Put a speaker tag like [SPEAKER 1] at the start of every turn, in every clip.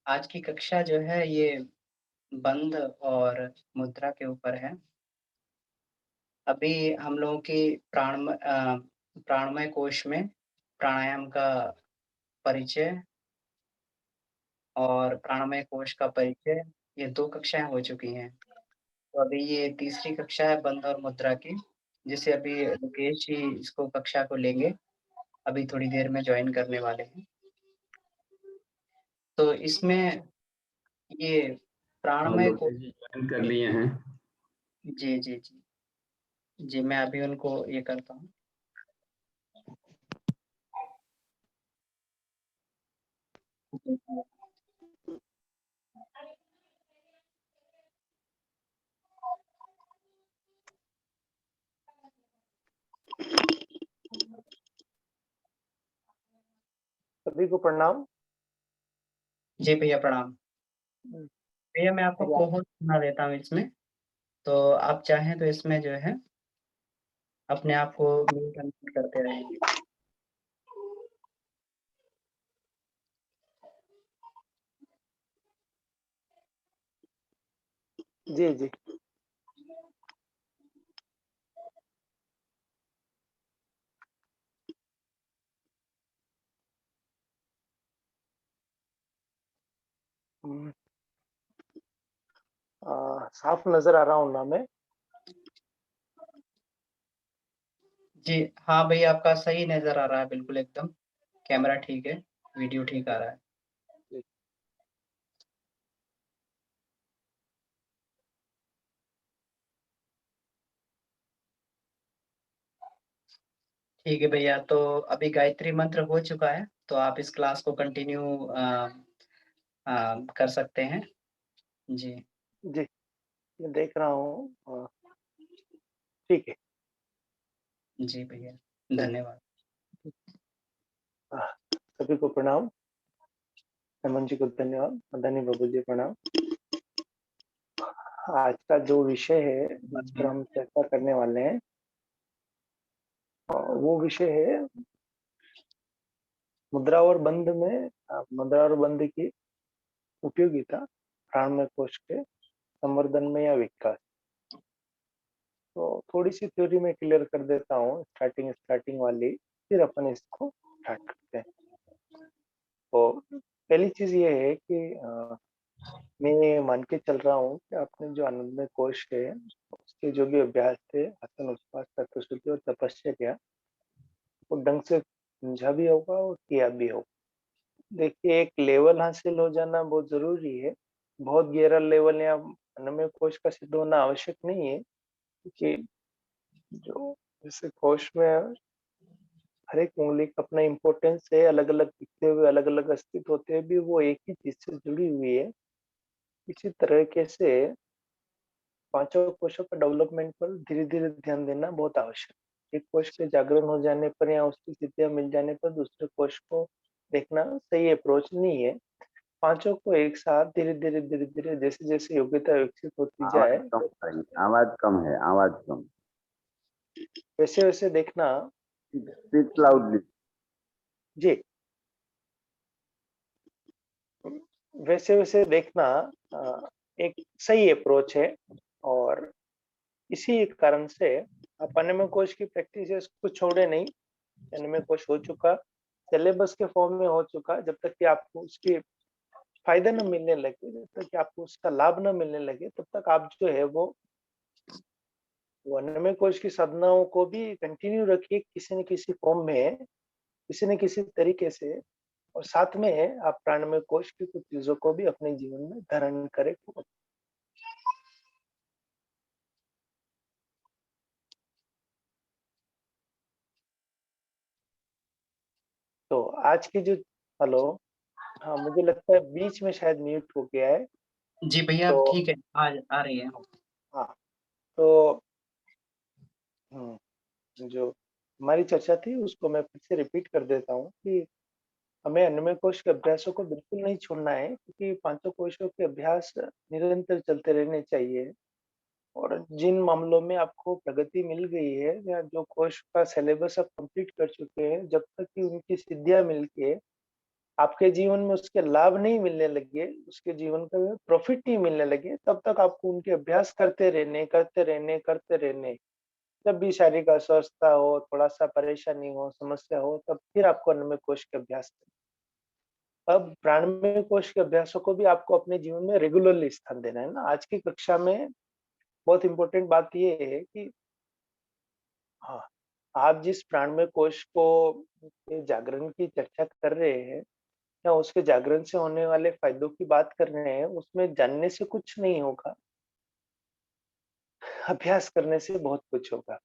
[SPEAKER 1] आज की कक्षा जो है ये बंध और मुद्रा के ऊपर है। अभी हम लोगों की प्राणमय कोश में प्राणायाम का परिचय और प्राणमय कोश का परिचय, ये 2 कक्षाएँ हो चुकी हैं। तो अभी ये तीसरी कक्षा है बंध और मुद्रा की, जिसे अभी लोकेश जी इसको कक्षा को लेंगे, अभी थोड़ी देर में जॉइन करने वाले हैं। तो इसमें ये
[SPEAKER 2] हाँ,
[SPEAKER 1] प्राणमय को
[SPEAKER 2] लोकेश जी ज्वाइन कर लिए हैं।
[SPEAKER 1] जी, जी, जी। जी, मैं अभी उनको ये करता हूँ। जी,
[SPEAKER 3] सभी को प्रणाम।
[SPEAKER 1] जी भैया प्रणाम। भैया मैं आपको
[SPEAKER 3] भैया
[SPEAKER 1] कोहोस्ट बना देता हूँ इसमें, तो आप चाहें तो इसमें जो है अपने आप को म्यूट अनम्यूट करते रहेंगे।
[SPEAKER 3] जी, जी। साफ नज़र आ रहा हूँ ना मैं?
[SPEAKER 1] जी, हाँ भैया आपका सही नज़र आ रहा है बिल्कुल एकदम, कैमरा ठीक है, वीडियो ठीक आ रहा है।
[SPEAKER 3] जी।
[SPEAKER 1] ठीक है भैया, तो अभी गायत्री मंत्र हो चुका है, तो आप इस क्लास को कंटिन्यू कर सकते हैं। जी,
[SPEAKER 3] जी, मैं देख रहा हूँ। ठीक है।
[SPEAKER 1] जी भैया, धन्यवाद।
[SPEAKER 3] सभी को प्रणाम। हेमंत जी को धन्यवाद। मदनी बाबू जी प्रणाम। आज का जो विषय है जिस पर हम चर्चा करने वाले हैं, वो विषय है मुद्रा और बंध में मुद्रा और बंध की उपयोगिता प्राणमय कोश के संवर्धन में या विकास। तो थोड़ी सी थ्योरी में क्लियर कर देता हूँ, स्टार्टिंग वाली, फिर अपन इसको स्टार्ट करते हैं। तो पहली चीज ये है कि मैं मान के चल रहा हूँ कि आपने जो आनंदमय कोश है उसके जो भी अभ्यास थे, आसन, उपवास, तत्वशुद्धि और तपश्चर्या, वो ढंग से समझा भी होगा और किया भी होगा। देखिए, एक लेवल हासिल हो जाना बहुत जरूरी है। बहुत गहरा लेवल या आनंदमय कोश का सिद्ध होना आवश्यक नहीं है, क्योंकि जो जैसे कोश में हर एक उंगली का अपना इम्पोर्टेंस है, अलग अलग दिखते हुए अलग अलग अस्तित्व होते हुए भी वो एक ही चीज से जुड़ी हुई है। इसी तरीके से पांचों कोशों का डेवलपमेंट पर धीरे धीरे ध्यान देना बहुत आवश्यक है। एक कोश के जागरण हो जाने पर या उसकी सिद्धियां मिल जाने पर दूसरे कोश को देखना सही अप्रोच नहीं है। पांचों को एक साथ धीरे धीरे जैसे जैसे योग्यता विकसित होती
[SPEAKER 2] आवाज
[SPEAKER 3] जाए
[SPEAKER 2] कम करिए, आवाज कम है, आवाज कम।
[SPEAKER 3] वैसे वैसे देखना।
[SPEAKER 2] Speak loudly.
[SPEAKER 3] जी, वैसे वैसे देखना एक सही अप्रोच है। और इसी कारण से आप अनिमेय कोश की प्रैक्टिस को छोड़े नहीं। अनिमेय कोश हो चुका, सिलेबस के फॉर्म में हो चुका, जब तक कि आपको उसकी फायदा न मिलने लगे, जब तक कि आपको उसका लाभ न मिलने लगे, तब तक आप जो है वो अनिमेय कोश की साधनाओं को भी कंटिन्यू रखिए, किसी न किसी फॉर्म में, किसी न किसी तरीके से। और साथ में आप प्राणमय कोश की कुछ चीजों को भी अपने जीवन में धारण करें। तो आज की जो हेलो, हाँ मुझे लगता है बीच में शायद म्यूट हो गया है।
[SPEAKER 1] जी भैया,
[SPEAKER 3] तो
[SPEAKER 1] ठीक है, आ रही है।
[SPEAKER 3] हाँ, तो जो हमारी चर्चा थी उसको मैं फिर से रिपीट कर देता हूँ कि हमें अन्नमय कोश के अभ्यासों को बिल्कुल नहीं छोड़ना है, क्योंकि पांचों कोशों के अभ्यास निरंतर चलते रहने चाहिए। और जिन मामलों में आपको प्रगति मिल गई है या जो कोश का सिलेबस आप कंप्लीट कर चुके हैं, जब तक कि उनकी सिद्धियां मिलके आपके जीवन में उसके लाभ नहीं मिलने लगे, उसके जीवन का प्रॉफिट नहीं मिलने लगे, तब तक आपको उनके अभ्यास करते रहने। जब भी शारीरिक अस्वस्थता हो, थोड़ा-सा परेशानी हो, समस्या हो, तब फिर आपको अन्नमय कोश के अभ्यास करना। अब प्राणमय कोश के अभ्यासों को भी आपको अपने जीवन में रेगुलरली स्थान देना है ना। आज की कक्षा में बहुत इम्पोर्टेंट बात ये है कि हाँ, आप जिस प्राणमय कोश को के जागरण की चर्चा कर रहे हैं या उसके जागरण से होने वाले फायदों की बात कर रहे हैं, उसमें जानने से कुछ नहीं होगा, अभ्यास करने से बहुत कुछ होगा।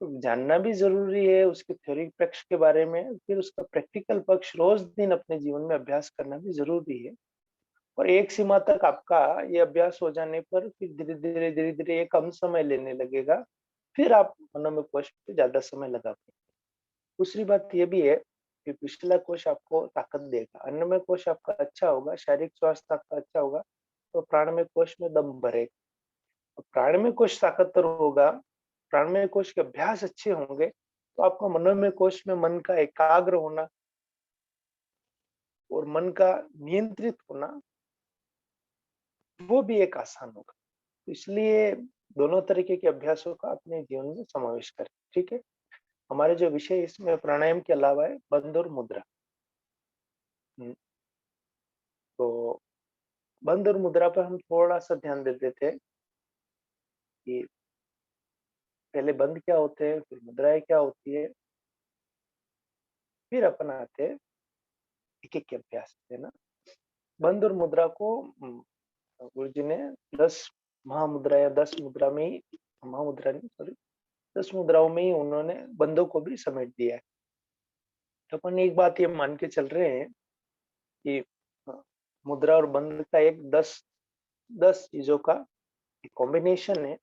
[SPEAKER 3] तो जानना भी ज़रूरी है उसके थ्योरी पक्ष के बारे में, फिर उसका प्रैक्टिकल पक्ष रोज़ दिन अपने जीवन में अभ्यास करना भी ज़रूरी है। और एक सीमा तक आपका ये अभ्यास हो जाने पर फिर धीरे-धीरे ये कम समय लेने लगेगा, फिर आप मनोमय कोश पे ज़्यादा समय लगा पाएँगे। दूसरी बात ये भी है कि पिछला कोश आपको ताकत देगा, अन्नमय कोश आपका अच्छा होगा, शारीरिक स्वास्थ्य आपका अच्छा होगा, तो प्राणमय कोश में दम भरेगा। प्राणमय कोश ताकतवर होगा, प्राणमय कोश के अभ्यास अच्छे होंगे, तो आपका मनोमय कोश में मन का एकाग्र होना और मन का नियंत्रित होना, वो भी एक आसान होगा। तो इसलिए दोनों तरीके के अभ्यासों का अपने जीवन में समावेश करें, ठीक है? हमारे जो विषय इसमें प्राणायाम के अलावा है बंध और मुद्रा। तो बंध और मुद्रा पर हम थोड़ा-सा ध्यान दे देते हैं कि पहले बंध क्या होते हैं, फिर मुद्राएँ क्या होती है, फिर अपन आते हैं एक-एक के अभ्यास पे ना। बंध और मुद्रा को गुरुजी ने 10 महामुद्रा या 10 मुद्रा में ही महामुद्रा नहीं सॉरी 10 मुद्राओं में ही उन्होंने बंधों को भी समेट दिया है। तो अपन एक बात ये मान के चल रहे हैं कि मुद्रा और बंध का एक 10 चीजों का एक कॉम्बिनेशन है,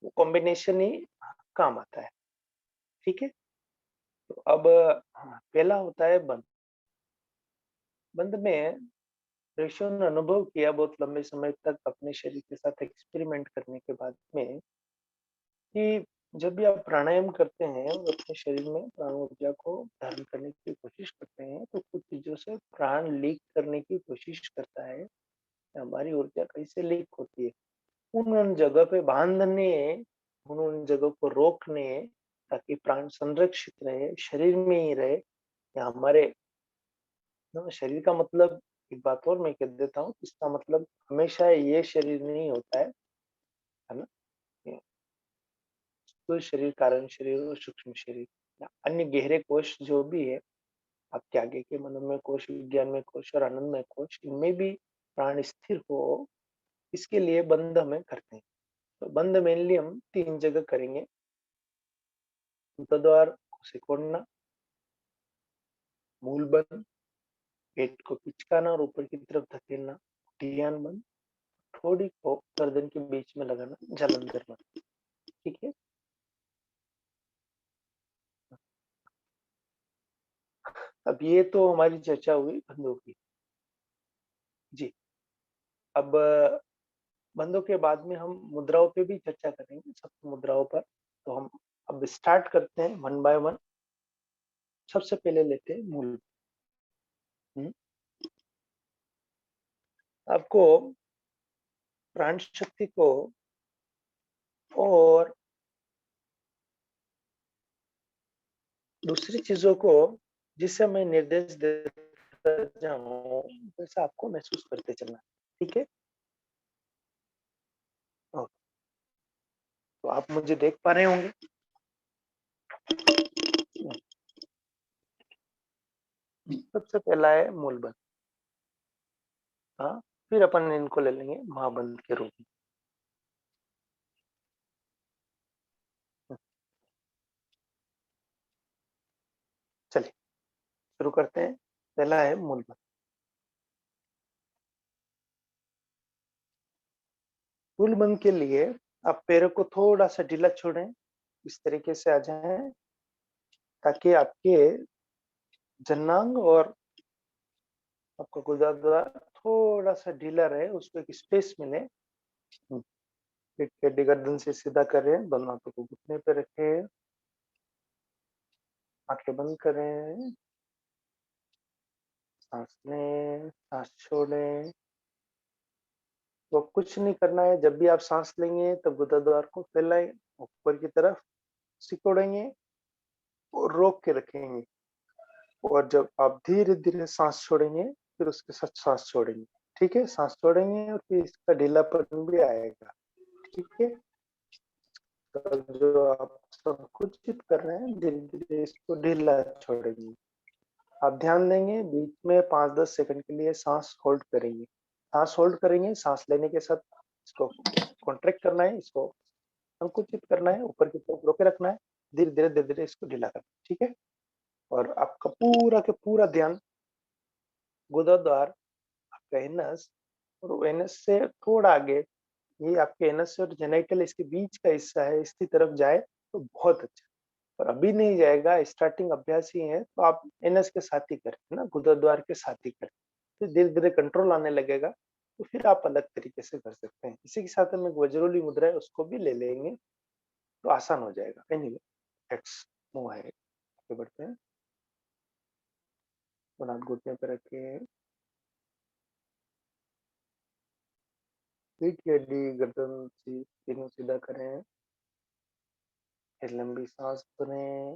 [SPEAKER 3] वो कॉम्बिनेशन ही काम आता है, ठीक है? तो अब पहला होता है बंध। बंध में ऋषियों ने अनुभव किया बहुत लंबे समय तक अपने शरीर के साथ एक्सपेरिमेंट करने के बाद में कि जब भी आप प्राणायाम करते हैं और अपने शरीर में प्राण ऊर्जा को धारण करने की कोशिश करते हैं, तो कुछ चीजों से प्राण लीक करने की कोशिश करता है। हमारी ऊर्जा कैसे लीक होती है? उन जगह पे बांधने, उन जगह को रोकने, ताकि प्राण संरक्षित रहे, शरीर में ही रहे या हमारे शरीर का मतलब एक बात और मैं कह देता हूँ, इसका मतलब हमेशा ये शरीर नहीं होता है ना? स्थूल शरीर, कारण शरीर और सूक्ष्म शरीर या अन्य गहरे कोश जो भी है, आपके आगे के मनोमय कोश, विज्ञानमय कोश और आनंदमय कोश, इनमें भी प्राण स्थिर हो, इसके लिए बंध हमें करते हैं। तो बंध मेनली हम 3 जगह करेंगे। मुक्तद्वार को सिकोड़ना, मूल बंध, पेट को पिचकाना और ऊपर की तरफ धकेलना, टियान बंध, थोड़ी को गर्दन के बीच में लगाना, जालंधर बंध, ठीक है? अब ये तो हमारी चर्चा हुई बंधों की। जी, अब बंधों के बाद में हम मुद्राओं पे भी चर्चा करेंगे, सब मुद्राओं पर। तो हम अब स्टार्ट करते हैं वन बाय वन। सबसे पहले लेते हैं मूल। आपको प्राण शक्ति को और दूसरी चीजों को जिससे मैं निर्देश देता जाऊं, वैसा आपको महसूस करते चलना, ठीक है? तो आप मुझे देख पा रहे होंगे। सबसे पहला है मूल बंध। हाँ, फिर अपन इनको ले लेंगे महाबंध के रूप में। चलिए शुरू करते हैं। पहला है मूल बंध। मूल बंध के लिए आप पैरों को थोड़ा सा ढीला छोड़ें, इस तरीके से आ जाएं ताकि आपके जनांग और आपका गुदाद्वार थोड़ा सा ढीला रहे, उसको एक स्पेस मिले। पीठ के गर्दन से सीधा करें, दोनों हाथों को घुटने पे रखें, आंखें बंद करें। सांस लें, सांस छोड़ें। तो कुछ नहीं करना है, जब भी आप सांस लेंगे तब गुदाद्वार को फैलाएं, ऊपर की तरफ सिकोड़ेंगे और रोक के रखेंगे। और जब आप धीरे-धीरे सांस छोड़ेंगे, फिर उसके साथ सांस छोड़ेंगे। ठीक है? सांस छोड़ेंगे और फिर इसका ढीलापन भी आएगा। ठीक है? तो जो आप संकुचित कर रहे हैं, धीरे-धीरे इसको ढीला छोड़ेंगे। आप ध्यान देंगे, बीच में 5-10 सेकंड के लिए सांस होल्ड करेंगे। सांस होल्ड करेंगे, सांस लेने के साथ इसको कॉन्ट्रैक्ट करना है, इसको संकुचित करना है, ऊपर की तरफ रोके रखना है, धीरे-धीरे, धीरे-धीरे इसको ढीला करना है। ठीक है? और आपका पूरा का पूरा ध्यान गुदाद्वार, आपका एनस और एनस से थोड़ा आगे, ये आपके एनस और जेनिटल इसके बीच का हिस्सा है, इसकी तरफ जाए तो बहुत अच्छा। और अभी नहीं जाएगा, स्टार्टिंग अभ्यास ही है, तो आप एनस के साथ ही करें, है ना? गुदाद्वार के साथ ही करें। फिर धीरे-धीरे कंट्रोल आने लगेगा, तो फिर आप अलग तरीके से कर सकते हैं। इसी के साथ हम एक वज्रोली मुद्रा है, उसको भी ले लेंगे, तो आसान हो जाएगा। Anyway, let's move ahead. आगे बढ़ते हैं। और हाथ घुटने पे रखें, पीठ की हड्डी, गर्दन तीनों सीधा करें, एक लंबी सांस भरें,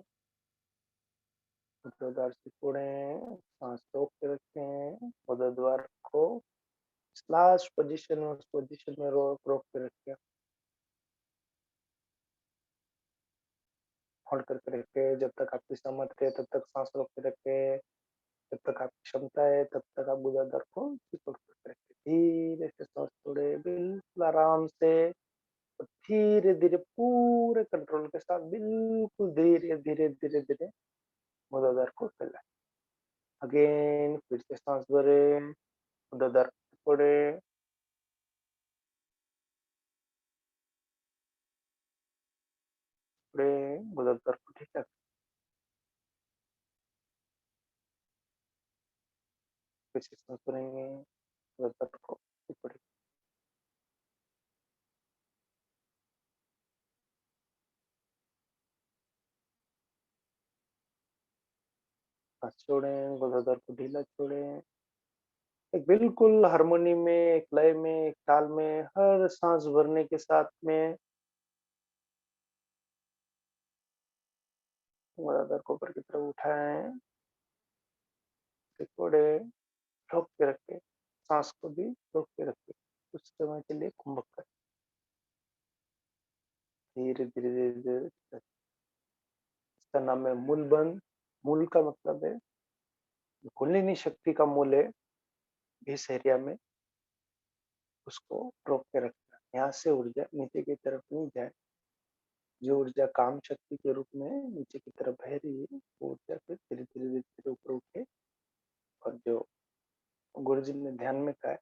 [SPEAKER 3] गुदाद्वार से छोड़ें, सांस रोक के रखें, गुदाद्वार को लास्ट पोजीशन में, उस पोजीशन में रोक रोक के रखें, होल्ड करके रखें। जब तक आपकी सामर्थ्य है तब तक सांस रोक के रखें, जब तक आपकी क्षमता है तब तक आप गुदाद्वार को सिकोड़ करके रखें। धीरे से सांस छोड़े, बिल्कुल आराम से, धीरे धीरे पूरे कंट्रोल के साथ, बिल्कुल धीरे धीरे धीरे धीरे गुदाद्वार को फैलाएं। अगेन फिर से सांस भरे, गुदाद्वार छोड़े, गुदाद्वार को ठीक है, फिर से सांस भरेंगे, गुदाद्वार को छोड़े, सांस छोड़ें, गुदाद्वार को ढीला छोड़ें। एक बिल्कुल हार्मोनी में, एक लय में, एक ताल में, हर सांस भरने के साथ में गुदाद्वार को ऊपर की तरफ उठाएं, सिकोड़े, रोक के रखें, सांस को भी रोक के रखें, कुछ समय के लिए कुंभक करें, धीरे धीरे धीरे धीरे। इसका नाम है मूल बंध। मूल का मतलब है कुंडलिनी शक्ति का मूल है इस एरिया में, उसको रोक के रखना। यहाँ से ऊर्जा नीचे की तरफ नहीं जाए, जो ऊर्जा काम शक्ति के रूप में नीचे की तरफ बह रही है, वो ऊर्जा फिर धीरे धीरे धीरे धीरे ऊपर उठे। और जो गुरुजी ने ध्यान में कहा है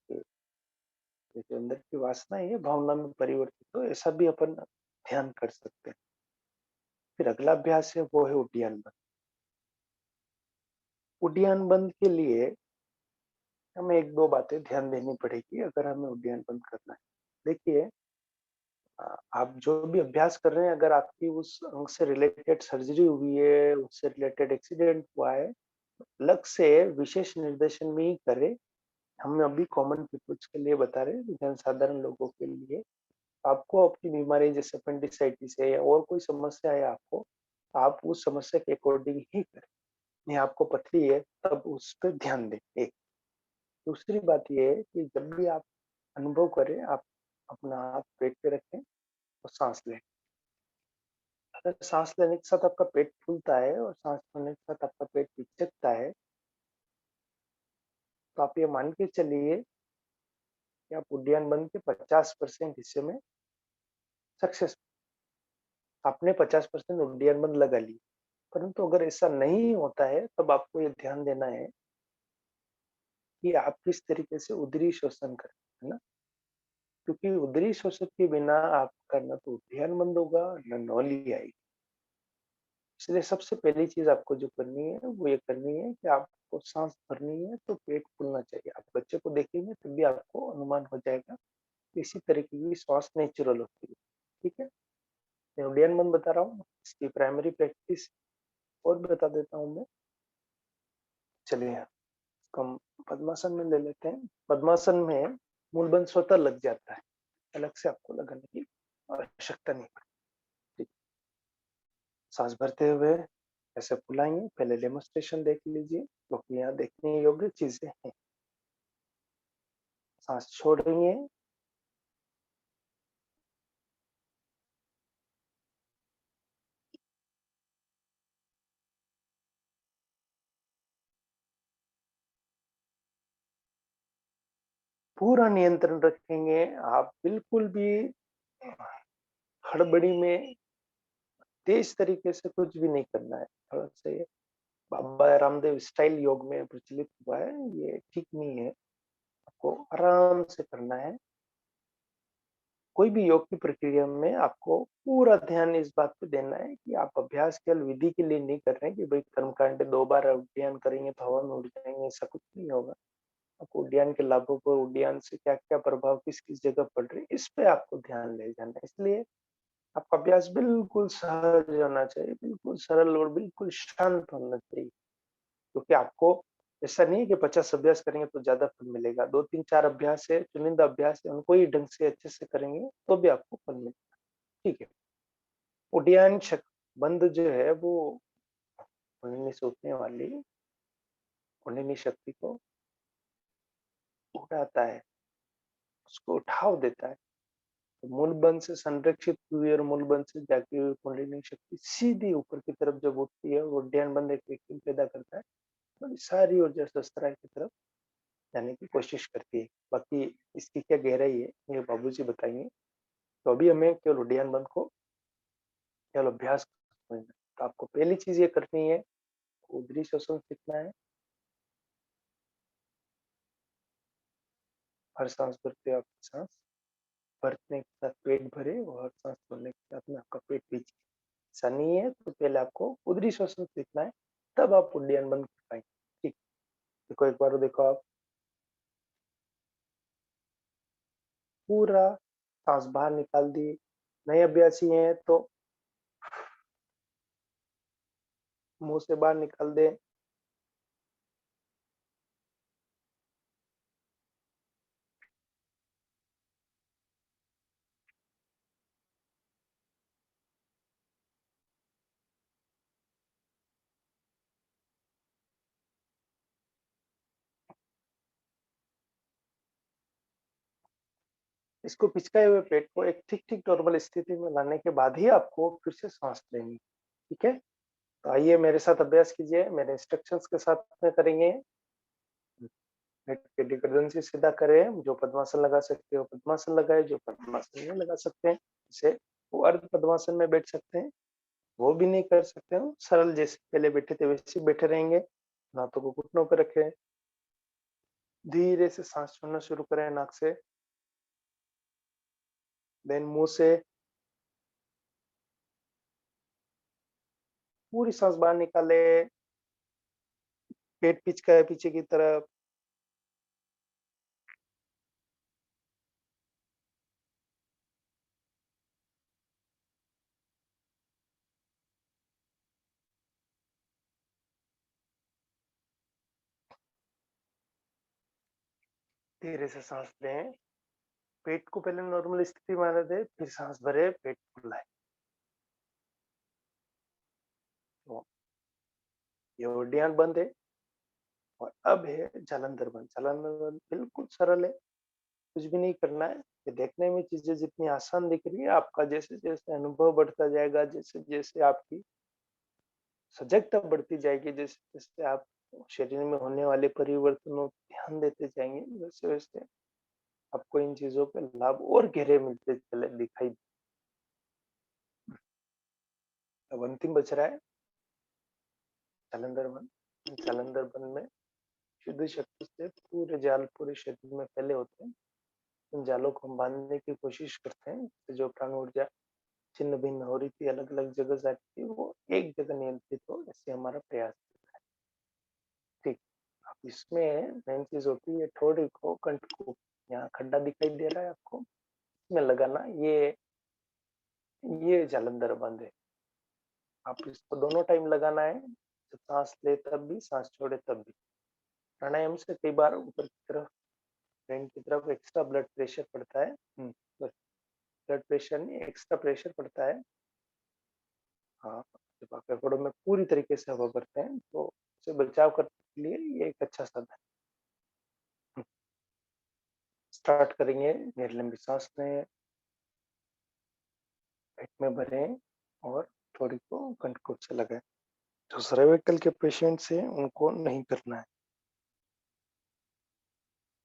[SPEAKER 3] कि जो अंदर की वासना है भावना में परिवर्तित हो, ऐसा भी अपन ध्यान कर सकते हैं। फिर अगला अभ्यास है, वो है उड्डयन बंद। उड्डयन बंद के लिए हमें एक दो बातें ध्यान देनी पड़ेगी अगर हमें उड्डयन बंद करना है। देखिए, आप जो भी अभ्यास कर रहे हैं, अगर आपकी उस अंग से रिलेटेड सर्जरी हुई है, उससे रिलेटेड एक्सीडेंट हुआ है, अलग से विशेष निर्देशन में ही करें। हम अभी कॉमन पीपल्स के लिए बता रहे हैं, जनसाधारण लोगों के लिए। आपको अपनी बीमारी जैसे अपेंडिसाइटिस है या और कोई समस्या है आपको, आप उस समस्या के अकॉर्डिंग ही करें। नहीं आपको पथरी है तब उस पर ध्यान दें। एक दूसरी बात ये है कि जब भी आप अनुभव करें, आप अपना हाथ पेट पे रखें और सांस लें। अगर सांस लेने के साथ आपका पेट फूलता है और सांस छोड़ने के साथ आपका पेट हिचकता है, तो आप ये मान के चलिए कि आप उड्डयन बंद के 50% हिस्से में सक्सेस, आपने 50% उड्डयन बंद लगा ली। परंतु अगर ऐसा नहीं होता है, तब आपको ये ध्यान देना है कि आप किस तरीके से उदरी श्वसन करें, है ना? क्योंकि उदरी श्वसन के बिना आपका न तो उड्डयन बंद होगा, न नौली आएगी। इसलिए सबसे पहली चीज आपको जो करनी है, वो ये करनी है कि आपको सांस भरनी है तो पेट फूलना चाहिए। आप बच्चे को देखेंगे तब भी आपको अनुमान हो जाएगा, इसी तरीके की श्वास नेचुरल होती है। ठीक है? मैं उड्डयन बंद बता रहा हूँ, इसकी प्राइमरी प्रैक्टिस और भी बता देता हूँ मैं। चलिए इसको हम पद्मासन में ले लेते हैं। पद्मासन में मूलबंध स्वतः लग जाता है, अलग से आपको लगाने की आवश्यकता नहीं पड़ती। सांस भरते हुए ऐसे फुलाएंगे, पहले डेमोन्स्ट्रेशन देख लीजिए क्योंकि यहाँ देखने योग्य चीजें हैं। सांस छोड़ेंगे, पूरा नियंत्रण रखेंगे। आप बिल्कुल भी हड़बड़ी में तेज तरीके से कुछ भी नहीं करना है। थोड़ा सा ये बाबा रामदेव स्टाइल योग में प्रचलित हुआ है, ये ठीक नहीं है। आपको आराम से करना है। कोई भी योग की प्रक्रिया में आपको पूरा ध्यान इस बात पे देना है कि आप अभ्यास केवल विधि के लिए नहीं कर रहे हैं कि भाई कर्मकांड 2 बार उड्डयन करेंगे तो हवा में उड़ जाएंगे, ऐसा कुछ नहीं होगा। आपको उड्डयन के लाभों पर, उड्डयन से क्या क्या प्रभाव किस किस जगह पड़ रहे हैं, इस पे आपको ध्यान ले जाना है। इसलिए आपका अभ्यास बिल्कुल सहज होना चाहिए, बिल्कुल सरल और बिल्कुल शांत होना चाहिए। क्योंकि आपको ऐसा नहीं है कि 50 अभ्यास करेंगे तो ज्यादा फल मिलेगा। 2-3-4 अभ्यास है, चुनिंदा अभ्यास है, उनको ही ढंग से अच्छे से करेंगे तो भी आपको फल मिलेगा। ठीक है। उड्डयन बंद जो है वो कुंडलिनी से उठने वाली कुंडलिनी शक्ति को उठाता है, उसको उठाव देता है। तो मूल बंध से संरक्षित हुई और मूल बंध से जागी हुई कुंडलिनी शक्ति सीधी ऊपर की तरफ जब उठती है, उड्डयन बंद एक वैक्यूम पैदा करता है, तो सारी ऊर्जा शस्त्राय की तरफ जाने की कोशिश करती है। बाकी इसकी क्या गहराई है ये बाबूजी बताएंगे। तो अभी हमें केवल उड्डयन बंद को केवल अभ्यास करना है। तो आपको पहली चीज ये करनी है, उदरी श्वसन सीखना है। हर सांस भरते आपकी सांस भरने के साथ पेट भरे और हर सांस छोड़ने के साथ में आपका पेट पीछे। ऐसा नहीं है तो पहले आपको उदरी श्वसन सीखना है, तब आप उड्डयन बंद कर पाएंगे। ठीक, देखो एक बार देखो आप पूरा सांस बाहर निकाल दी। नए अभ्यासी हैं तो मुंह से बाहर निकाल दे। इसको पिचकाए हुए पेट को एक ठीक ठीक नॉर्मल स्थिति में लाने के बाद ही आपको फिर से सांस लेनी। ठीक है, तो आइए मेरे साथ अभ्यास कीजिए, मेरे इंस्ट्रक्शंस के साथ में करेंगे। पेट के गर्दन से सीधा करें, जो पद्मासन लगा सकते हो पद्मासन लगाए, जो पद्मासन नहीं लगा सकते हैं जैसे वो अर्ध पद्मासन में बैठ सकते हैं, वो भी नहीं कर सकते हो सरल जैसे पहले बैठे थे वैसे बैठे रहेंगे। हाथों को घुटनों पर रखें, धीरे से सांस छोड़ना शुरू करें नाक से, देन मुंह से पूरी सांस बाहर निकाले। पेट पिचका है पीछे की तरफ, धीरे से सांस लें। पेट को पहले नॉर्मल स्थिति में आने दे, फिर सांस भरे, पेट फुलाए। तो ये उड्डयन बंद है और अब है जालंधर बंद। जालंधर बंद बिल्कुल सरल है, कुछ भी नहीं करना है। ये देखने में चीजें जितनी आसान दिख रही है, आपका जैसे जैसे अनुभव बढ़ता जाएगा, जैसे जैसे आपकी सजगता बढ़ती जाएगी, जैसे जैसे आप शरीर में होने वाले परिवर्तनों पर ध्यान देते जाएंगे, वैसे वैसे आपको इन चीजों के लाभ और गहरे मिलते चले दिखाई। अब अंतिम बच रहा है जालंधर बंद। जालंधर बंद में शुद्ध शक्ति से पूरे जाल पूरे शरीर में फैले होते हैं। उन जालों को हम बांधने की कोशिश करते हैं, जो प्राण ऊर्जा छिन्न भिन्न हो रही थी, अलग अलग जगह जा रही थी, वो एक जगह नियंत्रित हो, ऐसे हमारा प्रयास है। ठीक, अब इसमें मेन चीज होती है ठोड़ी को, कंठ को, यहाँ खड्डा दिखाई दे रहा है आपको, इसमें लगाना। ये जालंधर बंद है। आप इसको दोनों टाइम लगाना है, जब सांस ले तब भी, सांस छोड़े तब भी। प्राणायाम से कई बार ऊपर की तरफ ब्रेन की तरफ एक्स्ट्रा ब्लड प्रेशर पड़ता है। ब्लड प्रेशर नहीं, एक्स्ट्रा प्रेशर पड़ता है। हाँ, जब आप फेफड़ों में पूरी तरीके से हवा भरते हैं तो उससे बचाव करने के लिए ये एक अच्छा साधन है। स्टार्ट करेंगे, गहरी लंबी सांस लें, पेट में भरें और थोड़ी को कंठ से लगाएं। जो सर्वाइकल के पेशेंट्स हैं उनको नहीं करना है।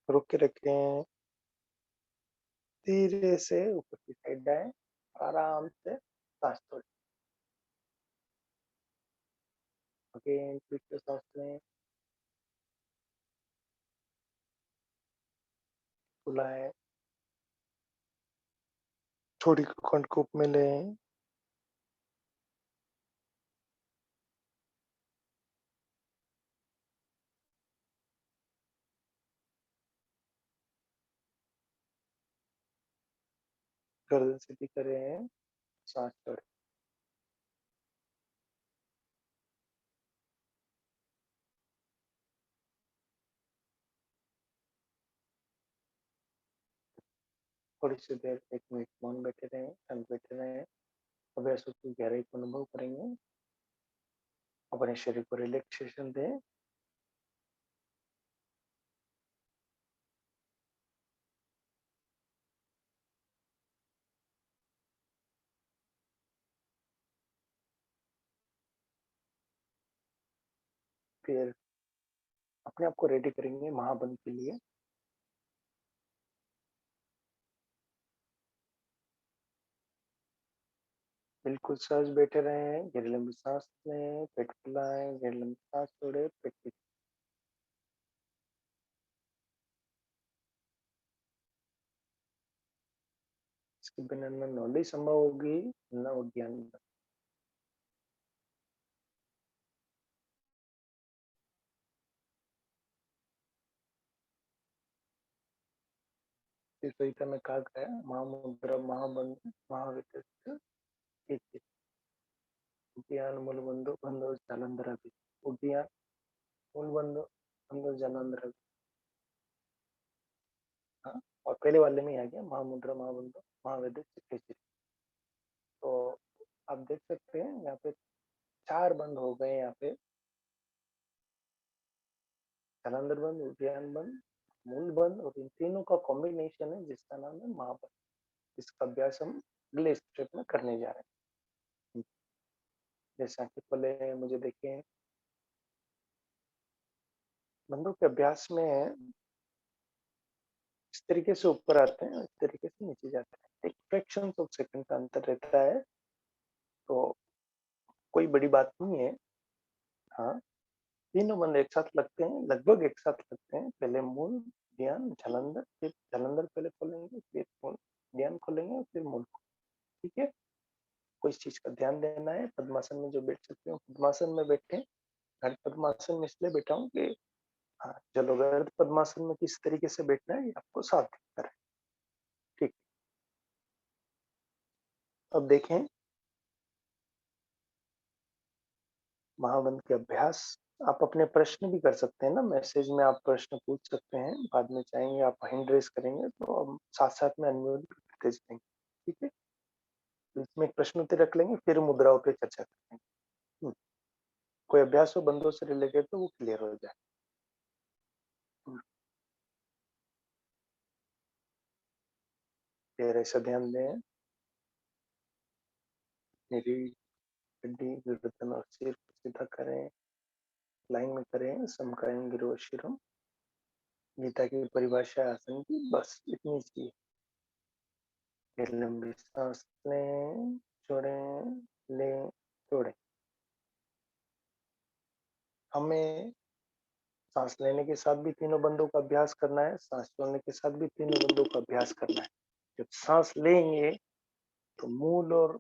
[SPEAKER 3] रोक के रखें, धीरे से ऊपर की साइड आए, आराम से सांस छोड़ें। अगेन फिर से सांस लें, बुलाएं, थोड़ी कंठ में लें, गर्दन सीधी करें, सांस छोड़ें। थोड़ी सी देर 1 मिनट मौन बैठे रहें, शांत बैठे रहें। अभ्यासों की गहराई को अनुभव करेंगे। अपने शरीर को रिलैक्सेशन दें। फिर अपने आप को रेडी करेंगे महाबंध के लिए। बिल्कुल सहज बैठे रहें, गहरी लंबी सांस लें, पेट फुलाएं, गहरी लंबी सांस छोड़े, पेट की इसके बिना न नॉलेज संभव होगी, न उद्यान। इस तरीके में कहा गया है, महामुद्रा महाबंध महाविद्य एक उद्यान मूलबंधु बंधु जालंधर अभी उद्यान मूलबंधु बंधु जालंधर। हाँ, और पहले वाले में आ गया महामुद्रा महाबंधु महाविद्य चिकित्सा। तो आप देख सकते हैं यहाँ पे 4 बंद हो गए। यहाँ पे जालंधर बंद, उद्यान बंद, मूल बंद और इन तीनों का कॉम्बिनेशन है जिसका नाम है महाबंध। इसका अभ्यास हम अगले स्टेप में करने जा रहे हैं। जैसा कि पहले मुझे देखें, बंदों के अभ्यास में इस तरीके से ऊपर आते हैं, इस तरीके से नीचे जाते हैं। एक फ्रैक्शन ऑफ सेकंड का अंतर रहता है, तो कोई बड़ी बात नहीं है। हाँ, तीनों बंद एक साथ लगते हैं, लगभग एक साथ लगते हैं। पहले मूल, ध्यान, जालंधर, फिर जालंधर पहले खोलेंगे, फिर मूल, ध्यान खोलेंगे, फिर मूल। ठीक है, कोई चीज का ध्यान देना है, पद्मासन में जो बैठ सकते हो पद्मासन में बैठे। पद्मासन में इसलिए बैठा हूँ कि हाँ, चलो गर्द पद्मासन में किस तरीके से बैठना है ये आपको साफ दिखता है। ठीक, अब देखें महाबंध के अभ्यास। आप अपने प्रश्न भी कर सकते हैं ना, मैसेज में आप प्रश्न पूछ सकते हैं। बाद में चाहेंगे आप हैंड रेस करेंगे तो हम साथ साथ में अनम्यूट करते जाएंगे। ठीक है, तो इसमें एक प्रश्न उत्तर रख लेंगे, फिर मुद्राओं पे चर्चा करेंगे। कोई अभ्यास हो बंदों से रिलेटेड तो वो क्लियर हो जाए। फिर ऐसा ध्यान दें, मेरी हड्डी गर्दन और सिर को सीधा करें, लाइन में करें, समकालीन गिरो शिरम। गीता की परिभाषा आसन की बस इतनी चाहिए। फिर लंबी सांस लें, छोड़ें, लें, छोड़ें। हमें सांस लेने के साथ भी तीनों बंदों का अभ्यास करना है, सांस छोड़ने के साथ भी तीनों बंदों का अभ्यास करना है। जब सांस लेंगे तो मूल और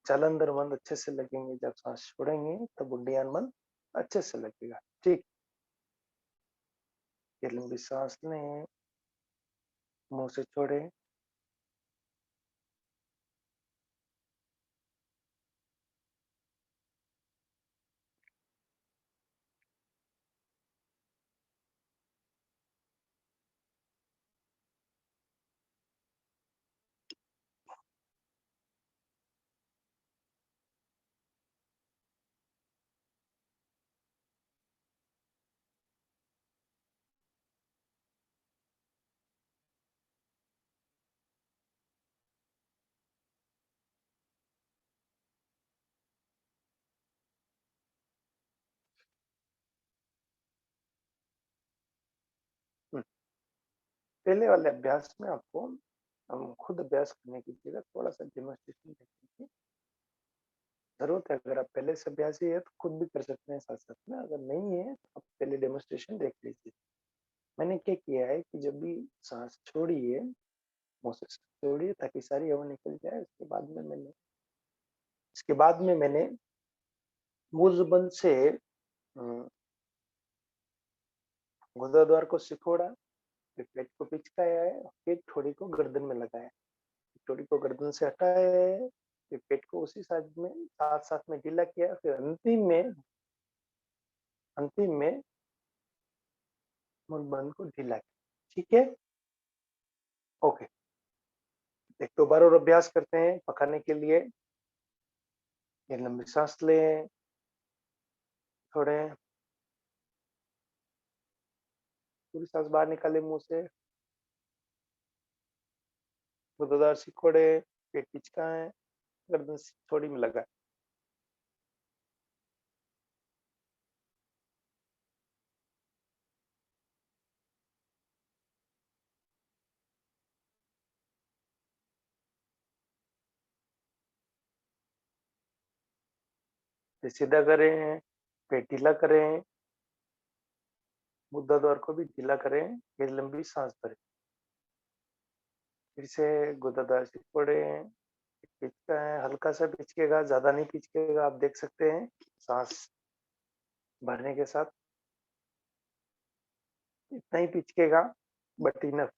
[SPEAKER 3] जालंधर बंद अच्छे से लगेंगे, जब सांस छोड़ेंगे तब उड्डयन बंद अच्छे से लगेगा। ठीक, ये लंबी सांस लें, मुंह से छोड़ें, पहले वाले अभ्यास में आपको हम खुद अभ्यास करने की जगह थोड़ा सा डेमोन्स्ट्रेशन देखने की जरूरत है। अगर आप पहले से अभ्यासी है तो खुद भी कर सकते हैं साथ साथ में, अगर नहीं है तो आप पहले डेमोन्स्ट्रेशन देख लीजिए। मैंने क्या किया है कि जब भी सांस छोड़िए, मुंह से छोड़िए ताकि सारी हवा निकल जाए। इसके बाद में मैंने मुंह से गुदाद्वार को सिकोड़ा, फिर पेट को पिचकाया है, फिर ठोड़ी को गर्दन में लगाया, ठोड़ी को गर्दन से हटाया है, फिर पेट को उसी साथ साथ में ढीला किया, फिर अंतिम में मुंह को ढीला किया। ठीक है, ओके। एक दो बार और अभ्यास करते हैं पकाने के लिए। ये लंबी सांस लें, छोड़ें, पूरी सांस बाहर निकाले मुंह से, गुदादार सिकोड़े, पेट पिचकाएं, गर्दन थोड़ी में लगाए। सीधा करें, पेट ढीला करें, मुद्दा द्वार को भी ढीला करें, फिर लंबी सांस भरें। फिर से गुदादार सिकोड़े, पिचकाएं, हल्का सा पिचकेगा, ज्यादा नहीं पिचकेगा। आप देख सकते हैं सांस भरने के साथ इतना ही पिचकेगा, बट इनफ।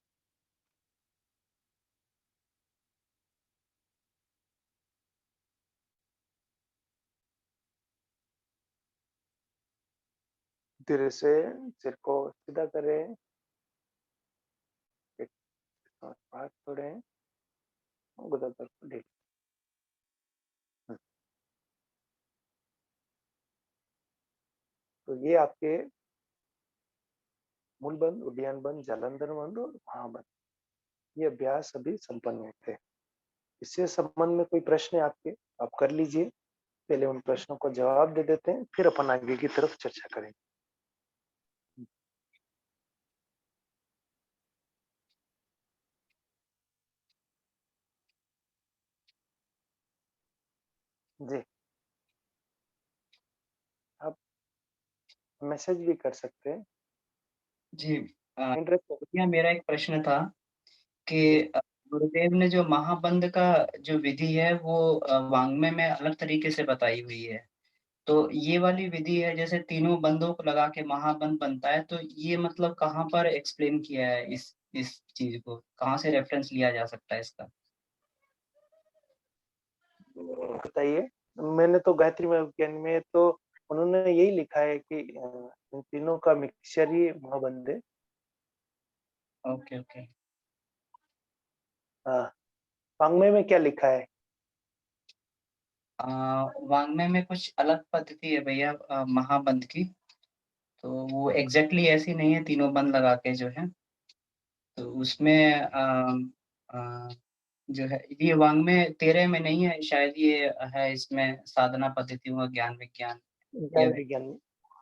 [SPEAKER 3] धीरे से सिर को सीधा करें, सांस बाहर छोड़ें, गुदादार को ढीला। तो ये आपके मूल बंद, उद्यान बंद, जालंधर बंद और महाबंद, ये अभ्यास अभी संपन्न हुए थे। इससे संबंध में कोई प्रश्न है आपके, आप कर लीजिए। पहले उन प्रश्नों को जवाब दे देते हैं, फिर अपन आगे की तरफ चर्चा करेंगे। जी, आप मैसेज भी कर सकते हैं।
[SPEAKER 1] जी,
[SPEAKER 3] इंटरेस्ट।
[SPEAKER 1] यह मेरा एक प्रश्न था कि
[SPEAKER 3] जी,
[SPEAKER 1] गुरुदेव ने जो महाबंध का जो विधि है वो वाङ्मय में अलग तरीके से बताई हुई है। तो ये वाली विधि है जैसे तीनों बंधों को लगा के महाबंध बनता है, तो ये मतलब कहाँ पर एक्सप्लेन किया है इस चीज को? कहाँ से रेफरेंस लिया जा सकता है इसका?
[SPEAKER 3] बताइए। मैंने तो गायत्री विज्ञान में तो उन्होंने यही लिखा है कि इन तीनों का मिक्सचर ही महाबंध है।
[SPEAKER 1] Okay, okay.
[SPEAKER 3] हाँ, वाङ्मय में क्या लिखा है?
[SPEAKER 1] वाङ्मय में कुछ अलग पद्धति है भैया महाबंध की, तो वो एग्जैक्टली ऐसी नहीं है तीनों बंध लगा के जो है। तो उसमें जो है ये वाङ्मय 13 में नहीं है शायद, ये है इसमें साधना पद्धतियों का ज्ञान विज्ञान या
[SPEAKER 3] ज्ञान विज्ञान में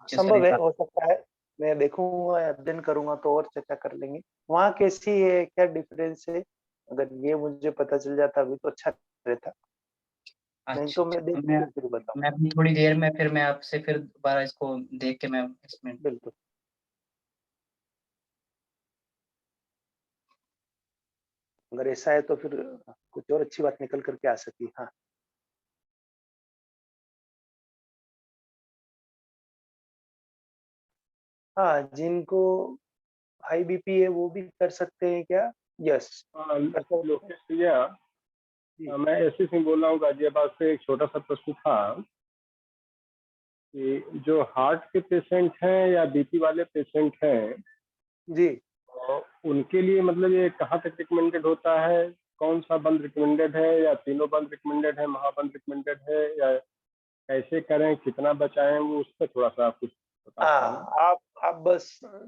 [SPEAKER 1] जो
[SPEAKER 3] संभव है,
[SPEAKER 1] सरिता।
[SPEAKER 3] हो सकता है। मैं देखूंगा, अध्ययन करूंगा तो और चर्चा कर लेंगे। वहाँ कैसी है, क्या डिफरेंस है? अगर ये मुझे पता चल जाता अभी तो अच्छा रहता, नहीं
[SPEAKER 1] अच्छा,
[SPEAKER 3] तो
[SPEAKER 1] अच्छा।
[SPEAKER 3] मैं देख
[SPEAKER 1] तो
[SPEAKER 3] के फिर बताऊँ।
[SPEAKER 1] मैं अपनी थोड़ी देर में फिर मैं आपसे फिर दोबारा इसको देख के मैं इसमें।
[SPEAKER 3] बिल्कुल, अगर ऐसा है तो फिर कुछ और अच्छी बात निकल करके आ सकती। हाँ, हाँ, जिनको हाई बीपी है वो भी कर सकते हैं क्या? यस, कर सकते हैं।
[SPEAKER 2] लोकेश भैया,
[SPEAKER 3] जी,
[SPEAKER 2] मैं ऐसे सिंह बोल रहा हूँ गाजियाबाद से। एक छोटा सा प्रश्न था कि जो हार्ट के पेशेंट हैं या बीपी वाले पेशेंट हैं,
[SPEAKER 3] जी।
[SPEAKER 2] तो उनके लिए मतलब ये कहाँ तक रिकमेंडेड होता है? कौन सा बंद रिकमेंडेड है, या तीनों बंद रिकमेंडेड है, महाबंद रिकमेंडेड है, या कैसे करें, कितना बचाएं, वो उस पर थोड़ा सा आप कुछ बता पाएं?
[SPEAKER 3] आप बस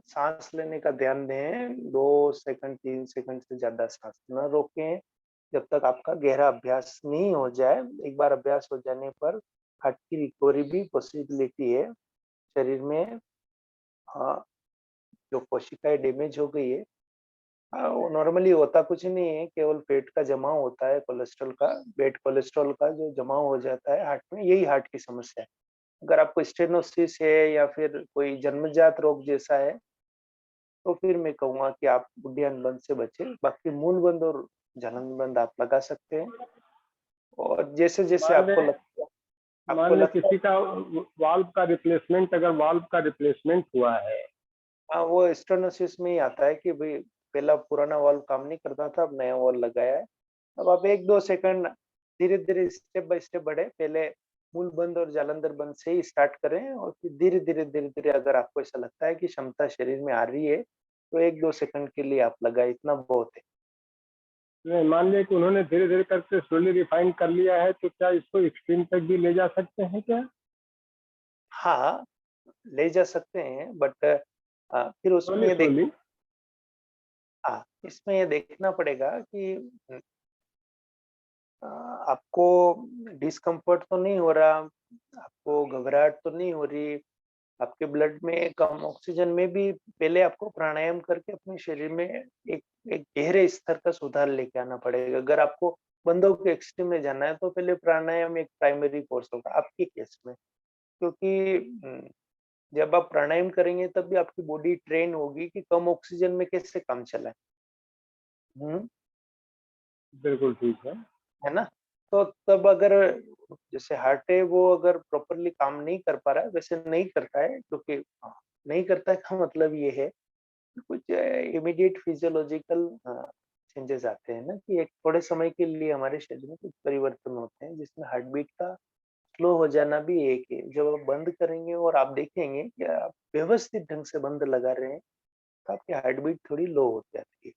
[SPEAKER 3] सांस लेने का ध्यान दें। 2 सेकंड 3 सेकंड से ज्यादा सांस न रोकें जब तक आपका गहरा अभ्यास नहीं हो जाए। एक बार अभ्यास हो जाने पर हार्ट की रिकवरी भी पॉसिबिलिटी है। शरीर में हाँ, जो कोशिकाएं डैमेज हो गई है हाँ, वो नॉर्मली होता कुछ नहीं है, केवल पेट का जमाव होता है कोलेस्ट्रॉल का, बैड कोलेस्ट्रॉल का जो जमाव हो जाता है हार्ट में, यही हार्ट की समस्या है। अगर आपको स्टेनोसिस है या फिर कोई जन्मजात रोग जैसा है, तो फिर मैं कहूँगा कि आप बुंदियान बंद से बचें। बाकी मूल बंद और जलन बंद आप लगा सकते हैं, और जैसे-जैसे
[SPEAKER 2] मान लें
[SPEAKER 3] आपको
[SPEAKER 2] मान लें
[SPEAKER 3] लगता है।
[SPEAKER 2] किसी का वाल्व का रिप्लेसमेंट, अगर वाल्व का रिप्लेसमेंट हुआ है।
[SPEAKER 3] हाँ, वो स्टेनोसिस में ही आता है कि भई पहला पुराना वाल्व काम नहीं करता था, अब नया वाल्व लगाया है। अब आप 1-2 सेकंड धीरे-धीरे स्टेप बाय स्टेप बढ़ें। पहले मूल बंद और जालंधर बंद से ही स्टार्ट करें, और फिर धीरे-धीरे, धीरे-धीरे अगर आपको ऐसा लगता है कि क्षमता शरीर में आ रही है, तो 1-2 सेकंड के लिए आप लगाएँ, इतना बहुत है।
[SPEAKER 2] नहीं, मान लिया कि उन्होंने धीरे धीरे करके स्लोली रिफाइन कर लिया है, तो क्या इसको एक्सट्रीम तक भी ले जा सकते हैं क्या?
[SPEAKER 3] हाँ, ले जा सकते हैं, बट फिर उसमें
[SPEAKER 2] स्लोली
[SPEAKER 3] ये
[SPEAKER 2] स्लोली।
[SPEAKER 3] हाँ, इसमें ये देखना पड़ेगा कि अ, आपको डिस्कम्फर्ट तो नहीं हो रहा, आपको घबराहट तो नहीं हो रही, आपके ब्लड में कम ऑक्सीजन में भी पहले आपको प्राणायाम करके अपने शरीर में एक एक गहरे स्तर का सुधार लेके आना पड़ेगा। अगर आपको बंधों के एक्सट्रीम में जाना है, तो पहले प्राणायाम एक प्राइमरी कोर्स होगा आपके केस में। क्योंकि जब आप प्राणायाम करेंगे तब भी आपकी बॉडी ट्रेन होगी कि कम ऑक्सीजन में कैसे काम चलाएँ। हुँ।
[SPEAKER 2] बिल्कुल ठीक है।
[SPEAKER 3] है ना? तो तब अगर जैसे हार्ट है वो अगर प्रॉपर्ली काम नहीं कर पा रहा है, वैसे नहीं करता है, क्योंकि नहीं करता है का मतलब ये है कि कुछ इमीडिएट फिजियोलॉजिकल चेंजेस आते हैं ना, कि एक थोड़े समय के लिए हमारे शरीर में कुछ परिवर्तन होते हैं, जिसमें हार्ट बीट का स्लो हो जाना भी एक है। जब आप बंद करेंगे और आप देखेंगे कि आप व्यवस्थित ढंग से बंद लगा रहे हैं, तो आपकी हार्ट बीट थोड़ी लो हो जाती है।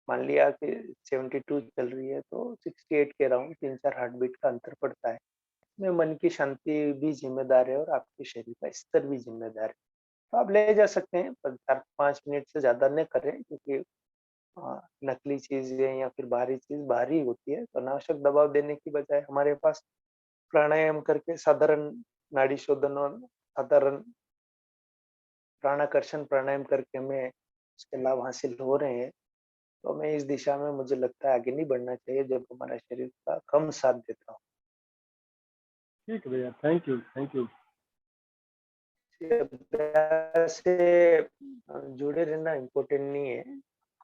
[SPEAKER 3] मान लिया कि 72 चल रही है, तो 68 के अराउंड 3-4 हार्ट बीट का अंतर पड़ता है। इसमें मन की शांति भी ज़िम्मेदार है और आपके शरीर का स्तर भी ज़िम्मेदार है। तो आप ले जा सकते हैं, पर 4-5 मिनट से ज़्यादा न करें, क्योंकि नकली चीज़ें या फिर बाहरी चीज़ बाहरी होती है, तो अनावश्यक दबाव देने की बजाय हमारे पास प्राणायाम करके साधारण नाड़ी शोधन और साधारण प्राणाकर्षण प्राणायाम करके हमें उसके लाभ हासिल हो रहे हैं। तो हमें इस दिशा में मुझे लगता है आगे नहीं बढ़ना चाहिए, जब हमारा शरीर का कम साथ देता हो।
[SPEAKER 2] ठीक है भैया, थैंक यू, थैंक यू।
[SPEAKER 3] ये अभ्यास से जुड़े रहना इम्पोर्टेंट नहीं है।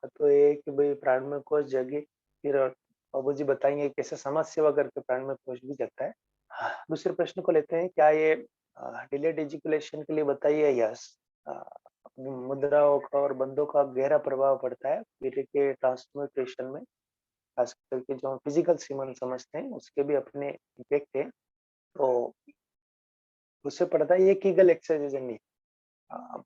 [SPEAKER 3] तो ये है कि भाई प्राणमय कोश जगे, फिर बाबूजी बताएँगे कैसे समाज सेवा करके प्राणमय कोश भी जगता है। हाँ, दूसरे प्रश्न को लेते हैं, क्या ये डिलेड एजुकेशन के लिए बताइए? यस। अपनी मुद्राओं का और बंधों का गहरा प्रभाव पड़ता है वीर्य के ट्रांसम्यूटेशन में, खास करके जो हम फिजिकल सीमन समझते हैं, उसके भी अपने इफेक्ट है। तो उससे पड़ता है, ये कीगल एक्सरसाइज नहीं।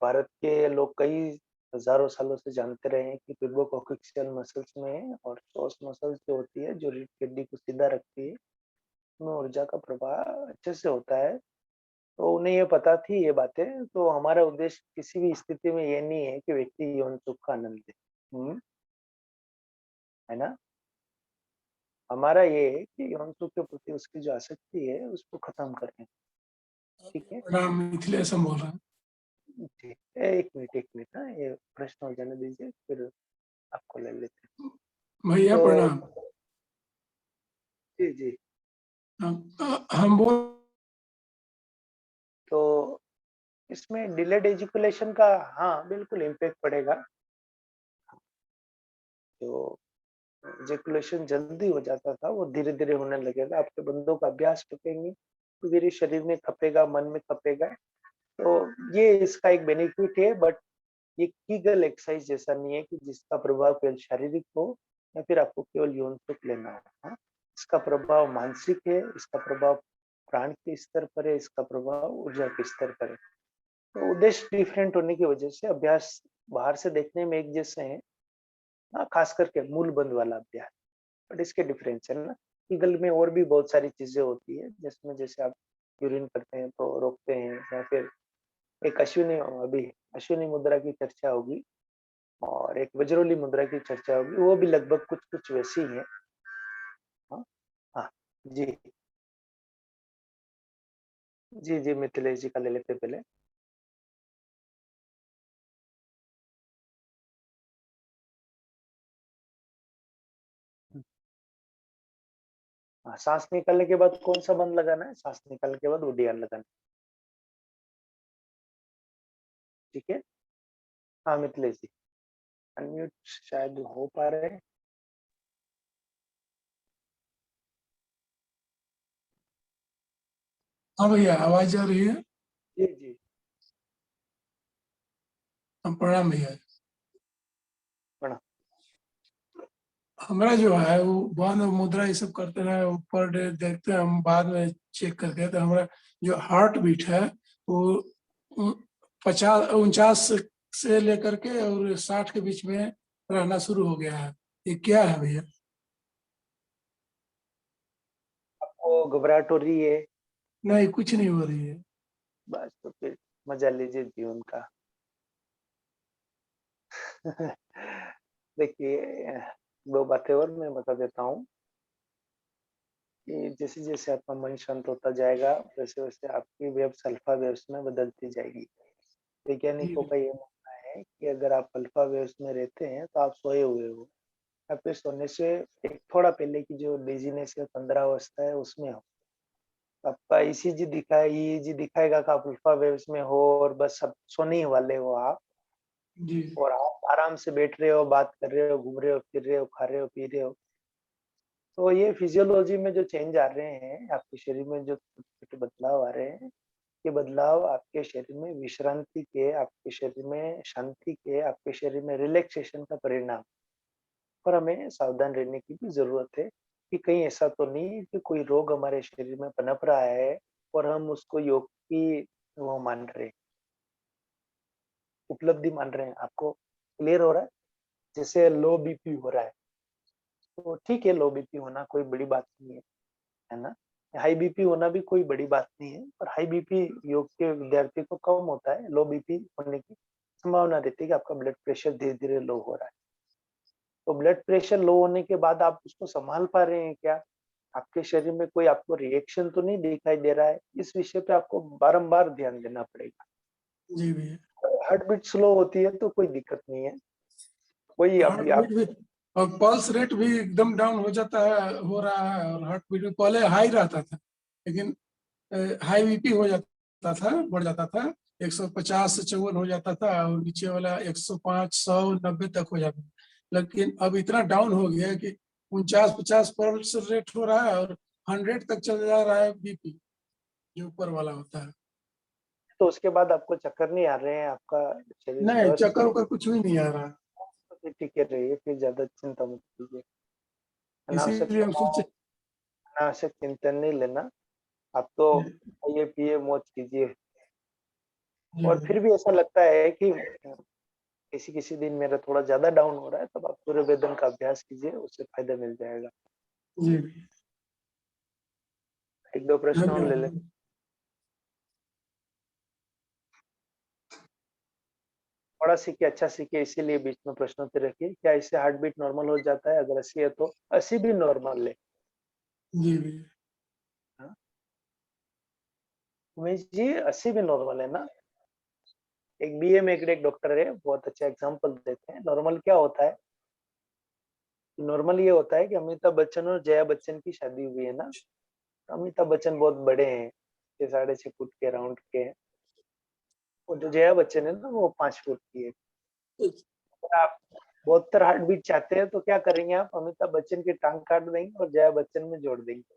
[SPEAKER 3] भारत के लोग कई हजारों सालों से जानते रहे हैं कि ट्यूबोकोक्सियल मसल्स में और सॉस मसल्स जो होती है, जो रीढ़ की हड्डी को सीधा रखती है, उसमें ऊर्जा का प्रवाह अच्छे से होता है। तो उन्हें ये पता थी ये बातें, तो हमारा उद्देश्य किसी भी स्थिति में ये नहीं है कि व्यक्ति यौन सुख का आनंद ले। है ना? हमारा ये है कि यौन सुख के प्रति उसकी जो आसक्ति है, उसको खत्म करें। ठीक है?
[SPEAKER 4] प्रणाम, मिथिलेश हम बोल रहे हैं।
[SPEAKER 3] जी। 1 मिनट ना, ये प्रश्न हो जाने दीजिए, फिर आपको ले लेते हैं।
[SPEAKER 4] भैया
[SPEAKER 3] तो
[SPEAKER 4] प्रणाम।
[SPEAKER 3] जी, जी।
[SPEAKER 4] हम बोल
[SPEAKER 3] तो इसमें डिलेड एजुकेशन का, हाँ, बिल्कुल इम्पैक्ट पड़ेगा। जो एजुकेशन जल्दी हो जाता था, वो धीरे-धीरे होने लगेगा। आपके बंधों का अभ्यास रखेंगे, तो मेरे शरीर में खपेगा, मन में खपेगा। तो ये इसका एक बेनिफिट है, बट ये कीगल एक्सरसाइज जैसा नहीं है कि जिसका प्रभाव केवल शारीरिक हो या फिर आपको केवल यौन सुख लेना हो। हाँ, इसका प्रभाव मानसिक है, इसका प्रभाव प्राण के स्तर पर है, इसका प्रभाव ऊर्जा के स्तर पर है। तो उद्देश्य डिफरेंट होने की वजह से अभ्यास बाहर से देखने में एक जैसे हैं। हाँ, खास करके मूल बंध वाला अभ्यास, बट इसके डिफरेंस है ना। ईगल में और भी बहुत सारी चीजें होती है, जिसमें जैसे आप यूरिन करते हैं तो रोकते हैं, या फिर एक अश्विनी, अभी अश्विनी मुद्रा की चर्चा होगी, और एक वज्रोली मुद्रा की चर्चा होगी, वो भी लगभग कुछ कुछ वैसी ही है। हाँ, हाँ, जी, जी, जी, मिथिलेश जी का ले लेते हैं पहले। हाँ, सांस निकालने के बाद कौन सा बंद लगाना है? सांस निकालने के बाद उड्डयन लगाना है। ठीक है। हाँ मिथिलेश जी, अनम्यूट शायद हो पा रहे हैं।
[SPEAKER 4] हाँ भैया, आवाज आ रही है।
[SPEAKER 3] जी जी।
[SPEAKER 4] प्रणाम भैया।
[SPEAKER 3] प्रणाम।
[SPEAKER 4] हमारा जो है वो बंद मुद्रा ये सब करते रहे, ऊपर देखते हैं हम, बाद में चेक करके तो हमारा जो हार्ट बीट है वो 49 से लेकर के और 60 के बीच में रहना शुरू हो गया है। ये क्या है भैया?
[SPEAKER 3] आपको घबराहट हो रही है?
[SPEAKER 4] नहीं, कुछ नहीं हो रही है।
[SPEAKER 3] बस तो फिर मजा लीजिए जीवन का। देखिए, दो बातें और मैं बता देता हूँ कि जैसे जैसे आपका मन शांत होता जाएगा वैसे वैसे आपकी वेव्स अल्फा वेव्स में बदलती जाएगी। वैज्ञानिकों
[SPEAKER 4] जी
[SPEAKER 3] का ये मानना है कि अगर आप अल्फा वेव्स में रहते हैं तो आप सोए हुए हो, या फिर सोने से एक थोड़ा पहले की जो डिजीनेस या तंद्रा अवस्था है उसमें हो। आपका ईसीजी दिखाए ईईजी दिखाएगा कि आप अल्फा वेव्स में हो और बस अब सोने ही वाले हो आप,
[SPEAKER 4] जी
[SPEAKER 3] और आप आराम से बैठ रहे हो, बात कर रहे हो, घूम रहे हो, फिर रहे हो, खा रहे हो, पी रहे हो। तो ये फिजियोलॉजी में जो चेंज आ रहे हैं, आपके शरीर में जो छोटे बदलाव आ रहे हैं, ये बदलाव आपके शरीर में विश्रांति के, आपके शरीर में शांति के, आपके शरीर में रिलैक्सेशन का परिणाम। पर हमें सावधान रहने की भी जरूरत है कि कहीं ऐसा तो नहीं है कि कोई रोग हमारे शरीर में पनप रहा है और हम उसको योग की वो मान रहे हैं, उपलब्धि मान रहे हैं। आपको क्लियर हो रहा है? जैसे लो बीपी हो रहा है, तो ठीक है, लो बीपी होना कोई बड़ी बात नहीं है ना? हाई बीपी होना भी कोई बड़ी बात नहीं है, पर हाई बीपी योग के विद्यार्थी को कम होता है। लो बीपी होने की संभावना रहती है कि आपका ब्लड प्रेशर धीरे धीरे लो हो रहा है। तो ब्लड प्रेशर लो होने के बाद आप उसको संभाल पा रहे हैं क्या? आपके शरीर में कोई आपको रिएक्शन तो नहीं दिखाई दे रहा है? इस विषय पे आपको बारंबार ध्यान देना पड़ेगा।
[SPEAKER 4] जी भैया।
[SPEAKER 3] हार्ट बीट स्लो होती है तो कोई दिक्कत नहीं है, कोई
[SPEAKER 4] हार्ट
[SPEAKER 3] अभी
[SPEAKER 4] बीट
[SPEAKER 3] आप
[SPEAKER 4] भी और पल्स रेट भी एकदम डाउन हो जाता है, हो रहा है। और हार्ट बीट में पहले हाई रहता था, लेकिन हाई बीपी हो जाता था, बढ़ जाता था। 150 से 54 हो जाता था और नीचे वाला 105 100 90 तक हो जाता था। लेकिन अब इतना डाउन हो गया है कि 49 50 पल्स रेट हो रहा है और 100 तक चल जा रहा है बीपी, जो ऊपर वाला होता है।
[SPEAKER 3] तो उसके बाद आपको चक्कर नहीं आ रहे हैं, आपका शरीर
[SPEAKER 4] नहीं,
[SPEAKER 3] स्वस्थ
[SPEAKER 4] चक्कर
[SPEAKER 3] है,
[SPEAKER 4] उक्कर कुछ भी नहीं आ रहा।
[SPEAKER 3] तो फिर टिके रहिए, फिर ज्यादा चिंता मत कीजिए। अनावश्यक
[SPEAKER 4] इसीलिए हम
[SPEAKER 3] तनाव,
[SPEAKER 4] सोचे।
[SPEAKER 3] अनावश्यक चिंतन नहीं लेना। आप तो खाइए पिए मौज कीजिए। और फिर भी ऐसा लगता है कि किसी किसी दिन मेरा थोड़ा ज्यादा डाउन हो रहा है, तब आप सूर्य वेदन का अभ्यास कीजिए, उससे फायदा मिल जाएगा।
[SPEAKER 4] जी।
[SPEAKER 3] एक दो प्रश्न और ले ले।
[SPEAKER 4] धन्यवाद।
[SPEAKER 3] थोड़ा सीखे अच्छा सीखे, इसीलिए बीच में प्रश्नोत्तर रखिए। क्या इससे हार्ट बीट नॉर्मल हो जाता है? अगर 80 है तो 80 भी नॉर्मल है।
[SPEAKER 4] जी भैया।
[SPEAKER 3] हाँ? उमेश जी, 80 भी नॉर्मल है ना? एक बीए में एक डॉक्टर है, बहुत अच्छा एग्जांपल देते हैं। नॉर्मल क्या होता है? नॉर्मल ये होता है कि अमिताभ बच्चन और जया बच्चन की शादी हुई है ना। अमिताभ बच्चन बहुत बड़े हैं, 6 साढ़े 6 फुट के राउंड के हैं, और जो जया बच्चन है ना वो 5 फुट की है। अगर आप 72 हार्ट बीट चाहते हैं तो क्या करेंगे आप? अमिताभ बच्चन की टांग काट देंगे और जया बच्चन में जोड़ देंगे।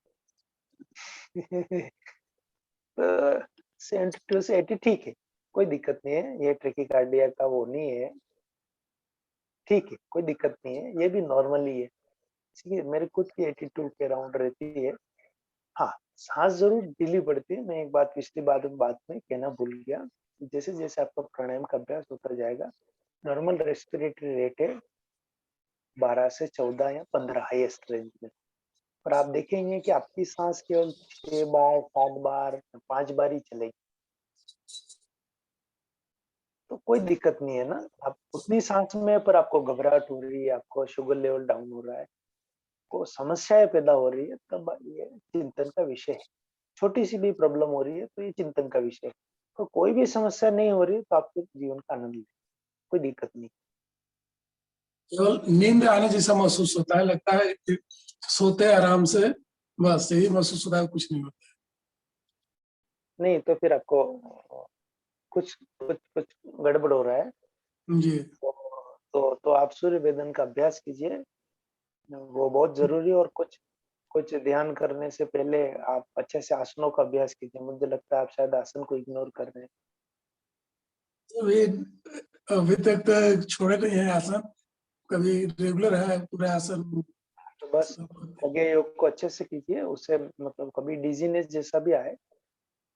[SPEAKER 3] तो 72 से 80 ठीक है, कोई दिक्कत नहीं है। ये ट्रैकिकार्डिया का वो नहीं है, ठीक है, कोई दिक्कत नहीं है, ये भी नॉर्मल ही है। ठीक है, मेरे खुद की 82 के राउंड रहती है। हाँ, सांस जरूर ढीली पड़ती है। मैं एक बात पिछली बात में कहना भूल गया, जैसे जैसे आपका प्राणायाम का अभ्यास होता जाएगा, नॉर्मल रेस्पिरेटरी रेट है 12 से 14 या 15 हाईएस्ट रेंज में। और आप देखेंगे कि आपकी सांस केवल 6 बार 7 बार 5 बार ही चलेगी, तो कोई दिक्कत नहीं है ना। आप उतनी सांस में, पर आपको घबराहट हो रही है, आपको शुगर लेवल डाउन हो रहा है, को समस्याएं पैदा हो रही है, तब ये चिंतन का विषय है। छोटी सी भी प्रॉब्लम हो रही है तो ये चिंतन का विषय है। तो कोई भी समस्या नहीं हो रही तो आपके जीवन का आनंद लें, कोई दिक्कत नहीं।
[SPEAKER 4] केवल नींद आने जैसा महसूस होता है, लगता है कि सोते आराम से बस यही महसूस होता है, कुछ नहीं होता।
[SPEAKER 3] नहीं तो फिर आपको कुछ कुछ कुछ गड़बड़ हो रहा है।
[SPEAKER 4] जी
[SPEAKER 3] तो आप सूर्य वेदन का अभ्यास कीजिए, वो बहुत जरूरी है। और कुछ कुछ ध्यान करने से पहले आप अच्छे से आसनों का अभ्यास कीजिए। मुझे लगता है आप शायद आसन को इग्नोर कर रहे हैं।
[SPEAKER 4] अभी अभी तक तो छोड़े नहीं है आसन, कभी रेगुलर है पूरा आसन।
[SPEAKER 3] तो बस आगे योग को अच्छे से कीजिए, उससे मतलब कभी डिजीनेस जैसा भी आए।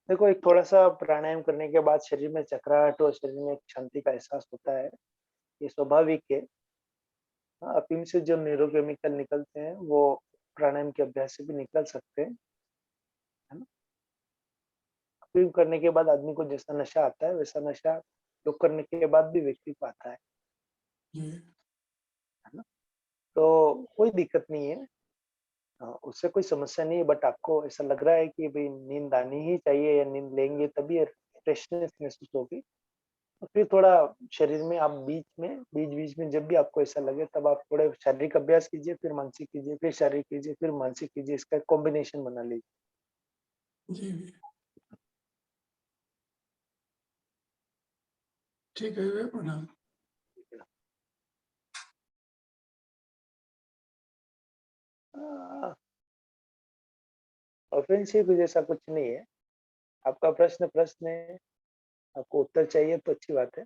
[SPEAKER 3] देखो, एक थोड़ा सा प्राणायाम करने के बाद शरीर में चकराहट और शरीर में एक शांति का एहसास होता है, ये स्वाभाविक है। अफीम से जो न्यूरोकेमिकल निकलते हैं वो प्राणायाम के अभ्यास से भी निकल सकते हैं, है ना। अफीम करने के बाद आदमी को जैसा नशा आता है वैसा नशा योग करने के बाद भी व्यक्ति को आता है
[SPEAKER 4] जी
[SPEAKER 3] ना। तो कोई दिक्कत नहीं है, उससे कोई समस्या नहीं है। बट आपको ऐसा लग रहा है कि भाई नींद आनी ही चाहिए या नींद लेंगे तभी फ्रेशनेस महसूस होगी। तो फिर थोड़ा शरीर में आप बीच बीच में जब भी आपको ऐसा लगे तब आप थोड़े शारीरिक अभ्यास कीजिए, फिर मानसिक कीजिए, फिर शारीरिक कीजिए, फिर मानसिक कीजिए। इसका कॉम्बिनेशन बना लीजिए।
[SPEAKER 4] जी ठीक है, प्रणाम।
[SPEAKER 3] ऑफेंसिव जैसा कुछ नहीं है। आपका प्रश्न प्रश्न है, आपको उत्तर चाहिए तो अच्छी बात है।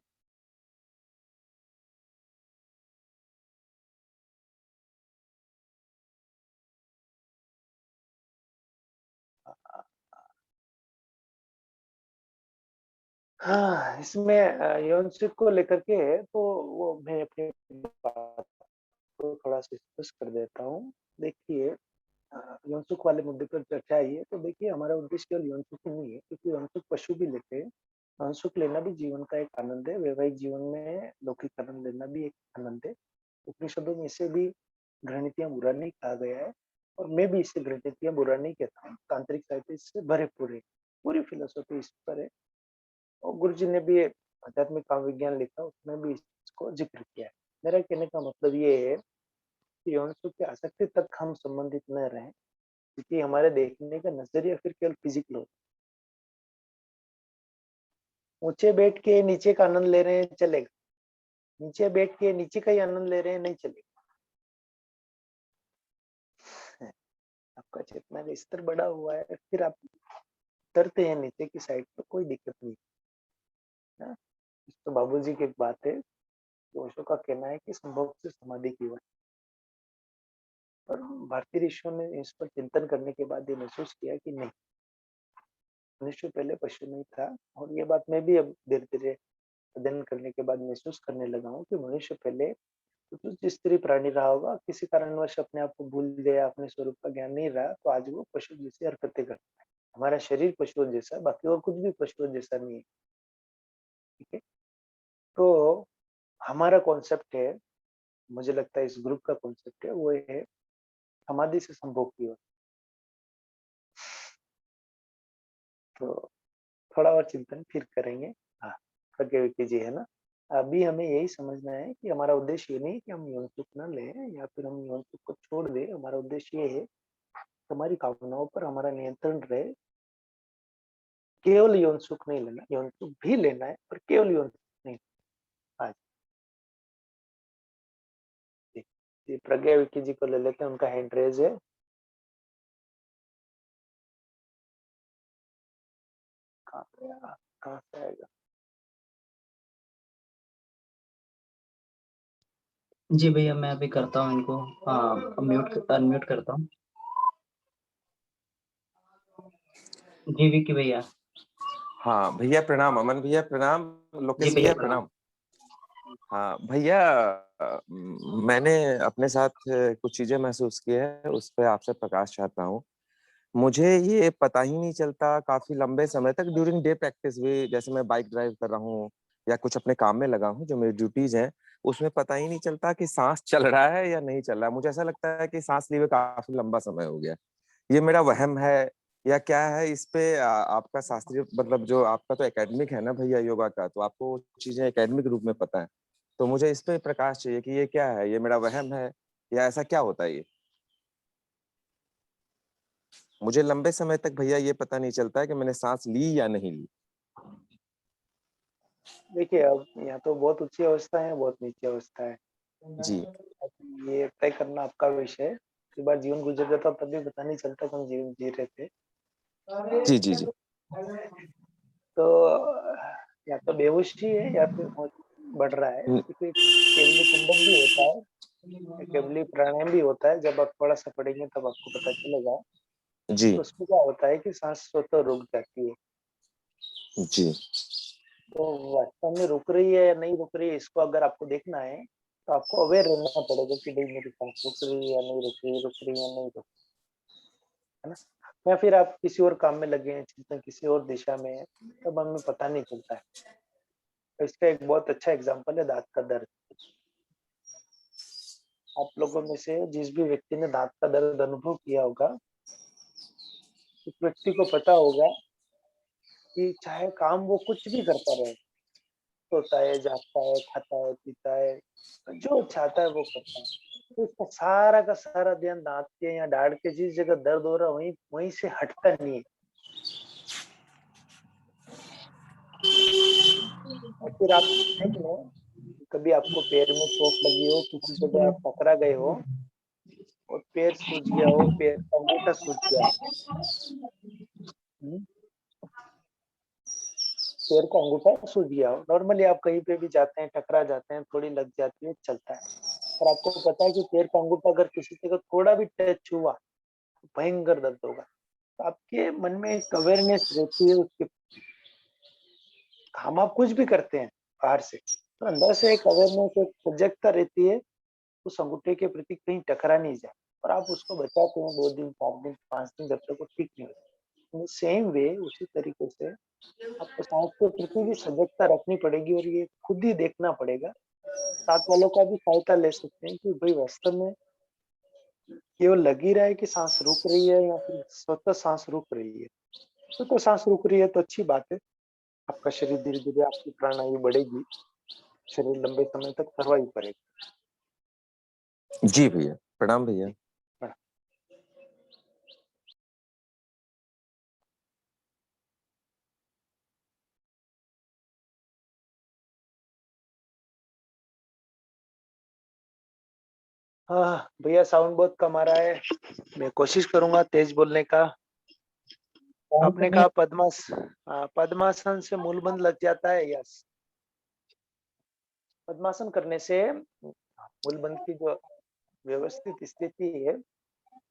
[SPEAKER 3] हाँ, इसमें यौन सुख को लेकर के तो वो मैं अपनी बात को थोड़ा सा स्पष्ट कर देता हूँ। देखिए, यौन सुख वाले मुद्दे पर चर्चा आई है, तो देखिए हमारा उद्देश्य केवल यौन सुख ही नहीं है, क्योंकि यौन सुख पशु भी लेते हैं। यौन सुख लेना भी जीवन का एक आनंद है। वैवाहिक जीवन में लौकिक आनंद लेना भी एक आनंद है। उपनिषदों में इसे भी घृणितियां बुरा नहीं कहा गया है, और मैं भी इसे घृणितियां बुरा नहीं कहता हूँ। तांत्रिक साहित्य इससे भरे पूरे, पूरी फिलोसॉफी इस पर है। और गुरु जी ने भी आध्यात्मिक काव्य विज्ञान लिखा, उसमें भी इसको जिक्र किया है। मेरा कहने का मतलब ये है कि यौन सुख की आसक्ति तक हम संबंधित न रहें, क्योंकि हमारे देखने का नजरिया फिर केवल फिजिकल हो। ऊंचे बैठ के नीचे का आनंद ले रहे हैं, चलेगा। नीचे बैठ के नीचे का ही आनंद ले रहे हैं, नहीं चलेगा। आपका चेतना का स्तर बड़ा हुआ है, फिर आप उतरते हैं नीचे की साइड, तो कोई दिक्कत नहीं है। तो बाबूजी की एक बात है, ओशो का कहना है कि संभोग से समाधि की ओर। पर भारतीय ऋषियों ने इस पर चिंतन करने के बाद ये महसूस किया कि नहीं, मनुष्य पहले पशु नहीं था। और ये बात मैं भी अब धीरे धीरे अध्ययन करने के बाद महसूस करने लगा हूँ कि मनुष्य पहले कुछ स्त्री प्राणी रहा होगा, किसी कारणवश अपने आप को भूल गया, अपने स्वरूप का ज्ञान नहीं रहा, तो आज वो पशु जैसी हरकतें करता है। हमारा शरीर पशुओं जैसा, बाकी और कुछ भी पशुओं जैसा नहीं है। ठीक है, तो हमारा कॉन्सेप्ट है, मुझे लगता है इस ग्रुप का कॉन्सेप्ट है, वो है समाधि से संभोग की ओर। तो थोड़ा और चिंतन फिर करेंगे। हाँ, प्रज्ञा जी, है ना। अभी हमें यही समझना है कि हमारा उद्देश्य ये नहीं कि हम यौन सुख न लें या फिर हम यौन सुख को छोड़ दें। हमारा उद्देश्य ये है हमारी कामनाओं पर हमारा नियंत्रण रहे। केवल यौन सुख नहीं लेना, यौन सुख भी लेना है, पर केवल यौन सुख नहीं। आज जी प्रज्ञा विक्की जी को ले लेते हैं, उनका हैंड रेज है। कहाँ से आएगा?
[SPEAKER 1] जी भैया, मैं अभी करता हूँ इनको। हाँ, म्यूट अनम्यूट करता हूँ। जी विक्की भैया।
[SPEAKER 5] हाँ भैया प्रणाम, अमन भैया प्रणाम,
[SPEAKER 1] जी
[SPEAKER 5] लोकेश
[SPEAKER 1] भैया
[SPEAKER 5] भैया प्रणाम। हाँ भैया, मैंने अपने साथ कुछ चीजें महसूस की है, उस पर आपसे प्रकाश चाहता हूँ। मुझे ये पता ही नहीं चलता काफी लंबे समय तक ड्यूरिंग डे प्रैक्टिस भी, जैसे मैं बाइक ड्राइव कर रहा हूँ या कुछ अपने काम में लगा हूँ जो मेरी ड्यूटीज हैं, उसमें पता ही नहीं चलता कि सांस चल रहा है या नहीं चल रहा है। मुझे ऐसा लगता है कि सांस लिए हुए काफी लंबा समय हो गया। ये मेरा वहम है या क्या है? इस पे आपका शास्त्रीय मतलब जो आपका तो एकेडमिक है ना भैया योगा का, तो आपको चीजें एकेडमिक रूप में पता है, तो मुझे इस पे प्रकाश चाहिए कि ये क्या है, ये मेरा वहम है या ऐसा क्या होता है ये? मुझे लंबे समय तक भैया ये पता नहीं चलता है कि मैंने सांस ली या नहीं ली।
[SPEAKER 3] देखिए, अब यहाँ तो बहुत ऊंची अवस्था है, बहुत नीची अवस्था है।
[SPEAKER 5] जी
[SPEAKER 3] ये तय करना आपका विषय है। कई बार जीवन गुजर जाता तब भी पता नहीं चलता कि हम जीवन जी रहे थे।
[SPEAKER 5] जी जी जी।
[SPEAKER 3] तो या तो बेहोशी है या फिर मौत बढ़ रहा है,
[SPEAKER 5] न-
[SPEAKER 3] क्योंकि केवली कुंभक भी होता है, केवली प्राणायाम भी होता है। जब आप थोड़ा सा पढ़ेंगे तब आपको पता चलेगा।
[SPEAKER 5] जी
[SPEAKER 3] तो उसमें क्या होता है कि सांस स्वतः रुक जाती है।
[SPEAKER 5] जी
[SPEAKER 3] तो वास्तव में रुक रही है या नहीं रुक रही है, इसको अगर आपको देखना है तो आपको अवेयर रहना पड़ेगा कि भाई मेरी सांस रुक रही है या नहीं रुक रही है, रुक रही है या नहीं रुक, है ना? या फिर आप किसी और काम में लगे हैं, चिंतन किसी और दिशा में है, तब हमें पता नहीं चलता है। तो इसका एक बहुत अच्छा एग्जाम्पल है दांत का दर्द। आप लोगों में से जिस भी व्यक्ति ने दांत का दर्द अनुभव किया होगा, उस व्यक्ति को पता होगा कि चाहे काम वो कुछ भी करता रहे, सोता है, जागता है, खाता है, पीता है, जो चाहता है वो करता है, तो उसका सारा का सारा ध्यान दांत के या दाढ़ के जिस जगह दर्द हो रहा है वहीं वहीं से हटता नहीं है। और फिर आप देख लो, कभी आपको पैर में चोट लगी हो, किसी जगह आप टकरा गए हो और पैर सूज गया हो, पैर का अंगूठा सूज गया हो, हम्म, पैर का अंगूठा सूज गया हो। नॉर्मली आप कहीं पे भी जाते हैं, टकरा जाते हैं, थोड़ी लग जाती है, चलता है। पर आपको पता है कि पैर का अंगूठा अगर किसी जगह थोड़ा भी टच हुआ तो भयंकर दर्द होगा। तो आपके मन में एक अवेयरनेस रहती है उसके, हम आप कुछ भी करते हैं बाहर से, तो अंदर से एक अवेयरनेस, एक सजगता रहती है उस अंगूठे के प्रति, कहीं टकरा नहीं जाए। और आप उसको बचाते हैं 2 दिन, 4 दिन, 5 दिन, जब तक वो ठीक नहीं होता। सेम वे, उसी तरीके से आपको सांस के प्रति भी सजगता रखनी पड़ेगी और ये खुद ही देखना पड़ेगा। साथ वालों का भी सहायता ले सकते हैं कि भाई वास्तव में केवल लग ही रहा है कि सांस रुक रही है या फिर स्वतः सांस रुक रही है। तो सांस रुक रही है तो अच्छी बात है, आपका शरीर धीरे धीरे, आपकी प्राणायु बढ़ेगी, शरीर लंबे समय तक सर्वाइव करेगा।
[SPEAKER 5] जी भैया, प्रणाम भैया।
[SPEAKER 3] हाँ भैया, साउंड बहुत कम आ रहा है, मैं कोशिश करूंगा तेज बोलने का। आपने कहा पद्मासन से मूलबंध लग जाता है। यस, पद्मासन करने से मूलबंध की जो व्यवस्थित स्थिति है,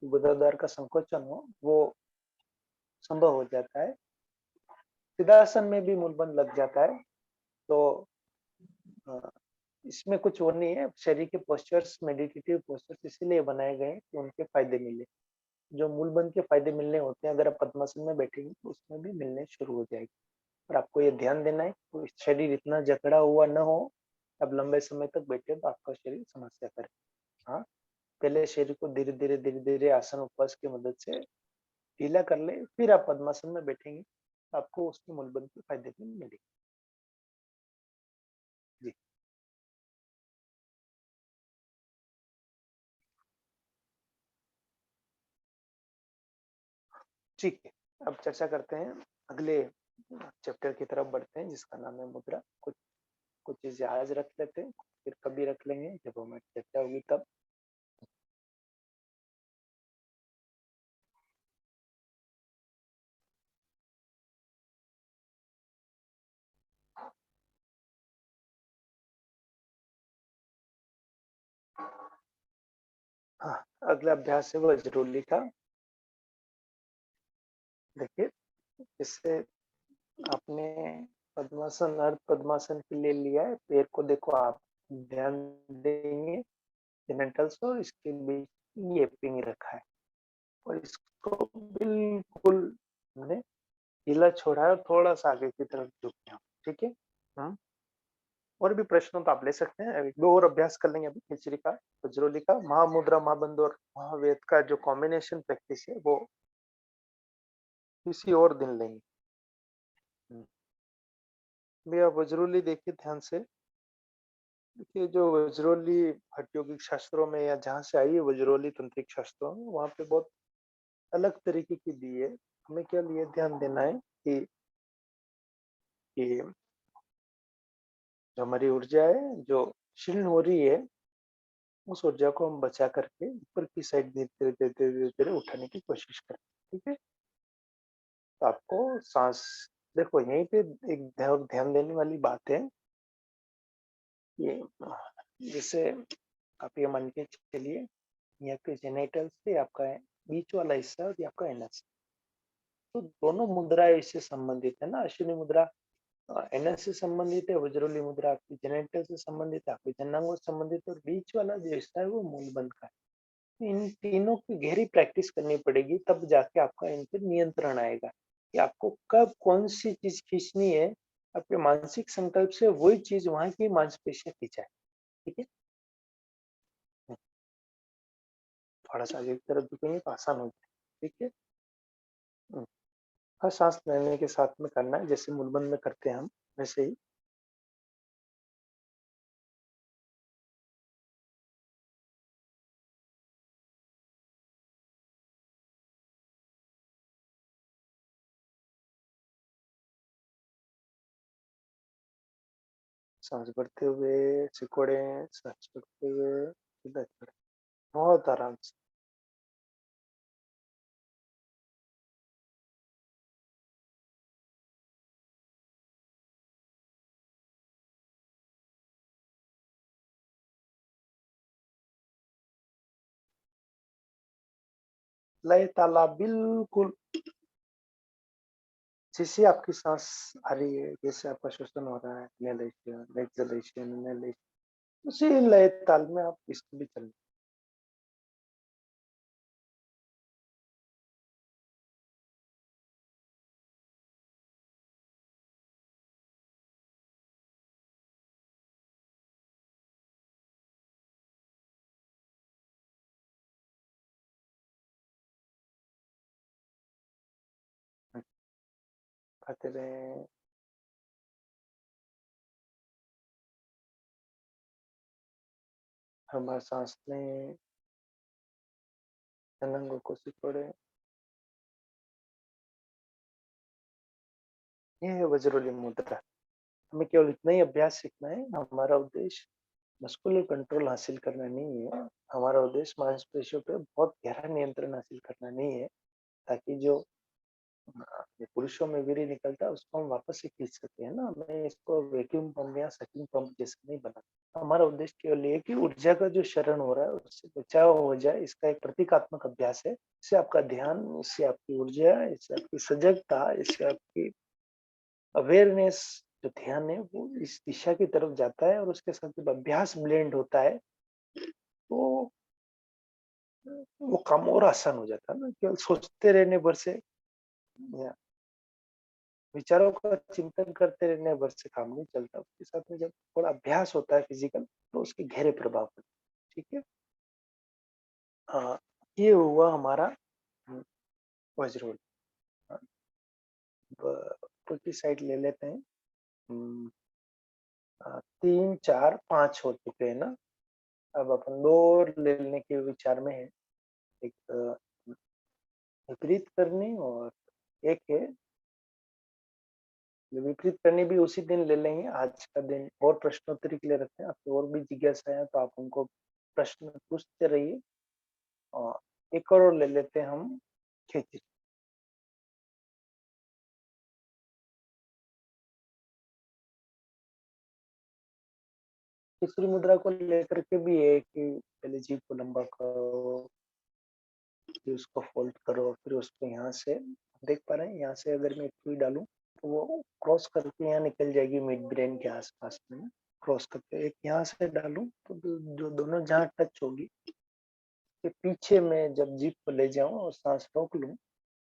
[SPEAKER 3] गुदाद्वार का संकोचन हो, वो संभव हो जाता है। सिद्धासन में भी मूलबंध लग जाता है। तो इसमें कुछ वो नहीं है, शरीर के पोस्चर्स, मेडिटेटिव पोस्चर्स इसीलिए बनाए गए हैं कि उनके फायदे मिले। जो मूलबंध के फायदे मिलने होते हैं, अगर आप पद्मासन में बैठेंगे तो उसमें भी मिलने शुरू हो जाएगी। और आपको ये ध्यान देना है कि शरीर इतना जकड़ा हुआ न हो, अब लंबे समय तक बैठे तो आपका शरीर समस्या करे। हाँ, पहले शरीर को धीरे धीरे आसन उपवास की मदद से ढीला कर ले, फिर आप पद्मासन में बैठेंगे तो आपको उसके मूलबंध के फायदे भी मिलेंगे। जी ठीक है, अब चर्चा करते हैं, अगले चैप्टर की तरफ बढ़ते हैं जिसका नाम है मुद्रा। कुछ कुछ चीजें आज रख लेते हैं, फिर कभी रख लेंगे जब हमारी चर्चा होगी तब। हाँ, अगला अभ्यास है वज्रोली का। देखिए, इससे आपने पद्मासन, अर्ध पद्मासन के लिए लिया है, पैर को देखो आप ध्यान देंगे जेनिटल्स और इसके बीच ये पिंग रखा है, और इसको बिल्कुल हमने ढीला छोड़ा है और थोड़ा सा आगे की तरफ झुक गया। ठीक है। हाँ, और भी प्रश्न हो तो आप ले सकते हैं। एक दो और अभ्यास कर लेंगे अभी खिचड़ी का, वज्रोली का। महामुद्रा, महाबंध और महावेद का जो कॉम्बिनेशन प्रैक्टिस है वो किसी और दिन लेंगे। भैया वज्रोली देखिए ध्यान से। देखिए, जो वज्रोली हठ योगिक शास्त्रों में या जहाँ से आई है वज्रोली तंत्रिक शास्त्रों में, वहाँ पे बहुत अलग तरीके की दी है। हमें केवल ये ध्यान देना है कि जो हमारी ऊर्जा है, जो क्षीण हो रही है, उस ऊर्जा को हम बचा करके ऊपर की साइड धीरे-धीरे उठाने की कोशिश करें। ठीक है? तो आपको साँस, देखो यहीं पे एक ध्यान देने वाली बात है कि जैसे आप ये मान के चलिए, ये आपके जेनिटल्स से आपका बीच वाला हिस्सा और ये आपका एनस, तो दोनों मुद्राएं इससे संबंधित है ना। अश्विनी मुद्रा एनएस से संबंधित है, वज्रौली मुद्रा आपकी जेनिटल से संबंधित है, आपके जनांगों से संबंधित है, और बीच वाला जो हिस्सा है वो मूलबंध का है। इन तीनों की गहरी प्रैक्टिस करनी पड़ेगी, तब जाके आपका इन पे नियंत्रण आएगा कि आपको कब कौन सी चीज खींचनी है। आपके मानसिक संकल्प से वही चीज वहां की मांसपेशियां खींचाए। ठीक है, थोड़ा सा एक तरफ झुकेंगे तो आसान हो जाए। ठीक है, हर सांस लेने के साथ में करना है, जैसे मूलबंध में करते हैं हम, वैसे ही। सांस भरते हुए सिकोड़े, सांस छोड़ते हुए सीधा छोड़े, बहुत आराम से। लय ताला बिल्कुल, जैसे आपकी सांस आ रही है, जैसे आपका श्वसन हो रहा है, इनहेलेशन एक्सहेलेशन इनहेलेशन, उसी लय ताल में आप इसको भी चलना। खाते रहे, हमारे सांस में जनांगों को सिकोड़े। ये है वज्रौली मुद्रा। हमें केवल इतना ही अभ्यास सीखना है। हमारा उद्देश्य मस्कुलर कंट्रोल हासिल करना नहीं है, हमारा उद्देश्य मांसपेशियों पे बहुत गहरा नियंत्रण हासिल करना नहीं है, ताकि जो ये पुरुषों में वीर्य निकलता है उसको हम वापस से खींच सके, है ना। हमें इसको वैक्यूम पंप या सकिंग पंप जैसा नहीं बना। हमारा उद्देश्य केवल ये है कि ऊर्जा का जो शरण हो रहा है उससे बचाव हो जाए। इसका एक प्रतीकात्मक अभ्यास है। इससे आपका ध्यान, इससे आपकी ऊर्जा, इससे आपकी सजगता, इससे आपकी अवेयरनेस, जो ध्यान है वो इस दिशा की तरफ जाता है, और उसके साथ जब अभ्यास ब्लेंड होता है तो वो काम और आसान हो जाता है ना। केवल सोचते रहने भर से या विचारों का चिंतन करते रहने भर से काम नहीं चलता। उसके साथ में जब थोड़ा अभ्यास होता है फिजिकल, तो उसके गहरे प्रभाव पड़ते हैं। ठीक है, ये हुआ हमारा वज्रोल। ऊपर की साइड ले लेते हैं। 3 4 5 हो चुके हैं ना। अब अपन 2 और लेने के विचार में है। एक विपरीत करनी, और एक है विपरीत करनी भी उसी दिन ले लेंगे। आज का दिन और प्रश्नोत्तरी के लिए रखते हैं। आपको और भी जिज्ञासा है तो आप हमको प्रश्न पूछते रहिए। और एक और ले लेते हैं हम, खिचड़ी। खिचड़ी मुद्रा को लेकर के भी है कि पहले जीभ को लंबा करो, फिर उसको फोल्ड करो, फिर उसको यहाँ से देख पा रहे हैं, यहाँ से अगर मैं सुई डालूं तो वो क्रॉस करके यहाँ निकल जाएगी मिड ब्रेन के आसपास में। क्रॉस करके एक यहाँ से डालूं तो जो दोनों जहाँ टच होगी के पीछे में जब जीभ को ले जाऊं और सांस रोक लूं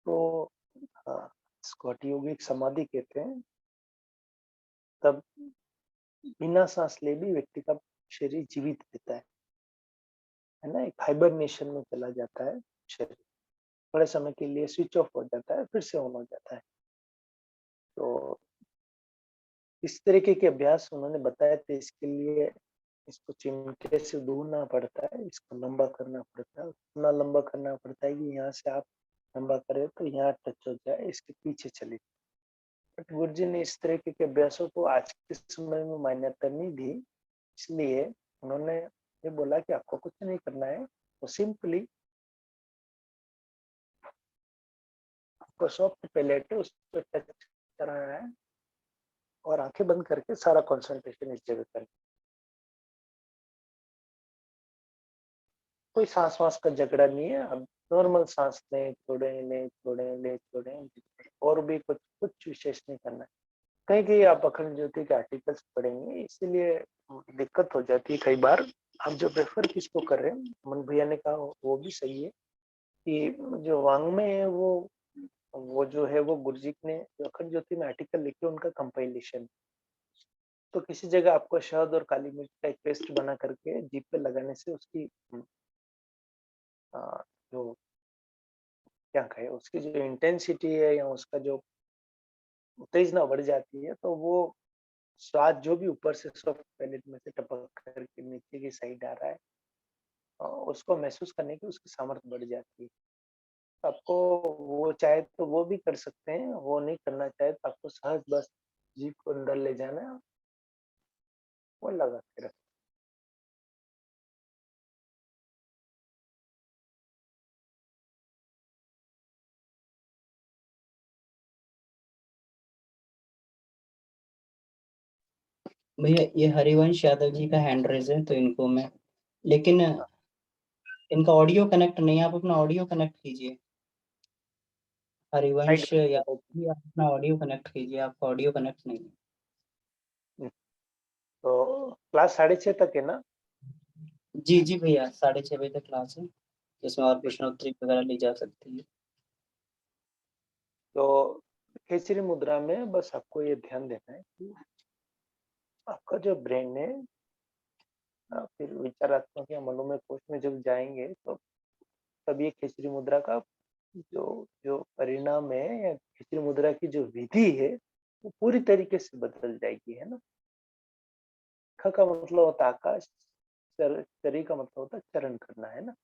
[SPEAKER 3] तो इसको हठ योगिक समाधि कहते हैं। तब बिना सांस ले भी व्यक्ति का शरीर जीवित रहता है ना। एक हाइबरनेशन में चला जाता है शरीर, थोड़े समय के लिए स्विच ऑफ हो जाता है, फिर से ऑन हो जाता है। तो इस तरीके के अभ्यास उन्होंने बताए थे। इसके लिए इसको चिमटे से दूरना पड़ता है, इसको लंबा करना पड़ता है, उतना लंबा करना पड़ता है कि यहाँ से आप लंबा करे तो यहाँ टच हो जाए, इसके पीछे चली। बट गुरुजी ने इस तरीके के अभ्यासों को आज के समय में मान्यता नहीं दी, इसलिए उन्होंने ये बोला कि आपको कुछ नहीं करना है, तो सिंपली आपको सॉफ्ट पैलेट है उस पर टच कराना है और आंखें बंद करके सारा कंसंट्रेशन इस जगह करना। कोई सांस वास का झगड़ा नहीं है, अब नॉर्मल सांस लें छोड़ें और भी कुछ विशेष नहीं करना है। कहीं कहीं आप अखंड ज्योति के आर्टिकल्स पढ़ेंगे, इसीलिए दिक्कत हो जाती है कई बार। आप जो प्रेफर किसको कर रहे हैं, मन भैया ने कहा वो भी सही है कि जो वांग्मय है वो जो है वो गुरुजी ने जो अखंड ज्योति में आर्टिकल लिखे उनका कंपाइलेशन। तो किसी जगह आपको शहद और काली मिर्च का एक पेस्ट बना करके जीभ पे लगाने से उसकी जो क्या कहे उसकी जो इंटेंसिटी है या उसका जो उत्तेजना बढ़ जाती है, तो वो स्वाद जो भी ऊपर से सॉफ्ट पैलेट में से टपक करके नीचे की साइड आ रहा है, उसको महसूस करने की उसकी सामर्थ्य बढ़ जाती है। आपको वो चाहे तो वो भी कर सकते हैं, वो नहीं करना चाहे तो आपको सहज बस जीभ को अंदर ले जाना है, वो लगा के रखना।
[SPEAKER 1] भैया ये हरिवंश यादव जी का हैंड रेज है, तो इनको मैं, लेकिन इनका ऑडियो कनेक्ट नहीं है। आप अपना ऑडियो कनेक्ट कीजिए।
[SPEAKER 3] साइड
[SPEAKER 1] हरिवंश यादव जी, आप अपना ऑडियो कनेक्ट कीजिए, आपका ऑडियो कनेक्ट नहीं है।
[SPEAKER 3] तो क्लास 6:30 तक है ना?
[SPEAKER 1] जी जी भैया, 6:30 बजे तक क्लास है, जिसमें और प्रश्नोत्तरी वगैरह ली जा सकती है।
[SPEAKER 3] तो खेचरी मुद्रा में बस आपको ये ध्यान देना है कि आपका जो ब्रेन है फिर विचारात्मक या मनोमय कोश में जब जाएंगे तो तब ये खेचरी मुद्रा का जो जो परिणाम है या खेचरी मुद्रा की जो विधि है वो पूरी तरीके से बदल जाएगी, है ना। ख का मतलब होता है आकाश, चरी का मतलब होता है चरण करना, है ना।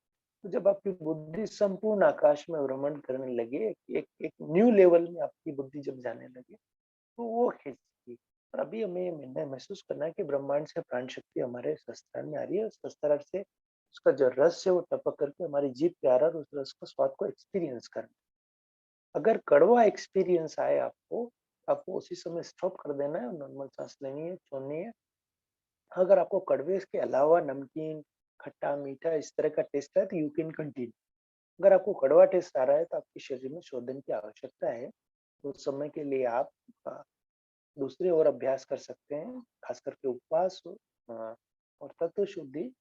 [SPEAKER 3] तो जब आपकी बुद्धि संपूर्ण आकाश में भ्रमण करने लगे, एक न्यू लेवल में आपकी बुद्धि जब जाने लगे, तो वो खींचती। और अभी हमें ये महसूस करना है कि ब्रह्मांड से प्राण शक्ति हमारे शस्त्रान में आ रही है, शस्त्रार से उसका जो रस है वो टपक करके हमारी जीभ पे आ रहा है और उस रस का स्वाद को एक्सपीरियंस करना। अगर कड़वा एक्सपीरियंस आए आपको उसी समय स्टॉप कर देना है और नॉर्मल सांस लेनी है, छोड़नी है। अगर आपको कड़वे के अलावा नमकीन, खट्टा, मीठा इस तरह का टेस्ट है तो यू कैन कंटिन्यू। अगर आपको कड़वा टेस्ट आ रहा है तो आपके शरीर में शोधन की आवश्यकता है, तो उस समय के लिए आप दूसरे और अभ्यास कर सकते हैं, खास करके उपवास और तत्व शुद्धि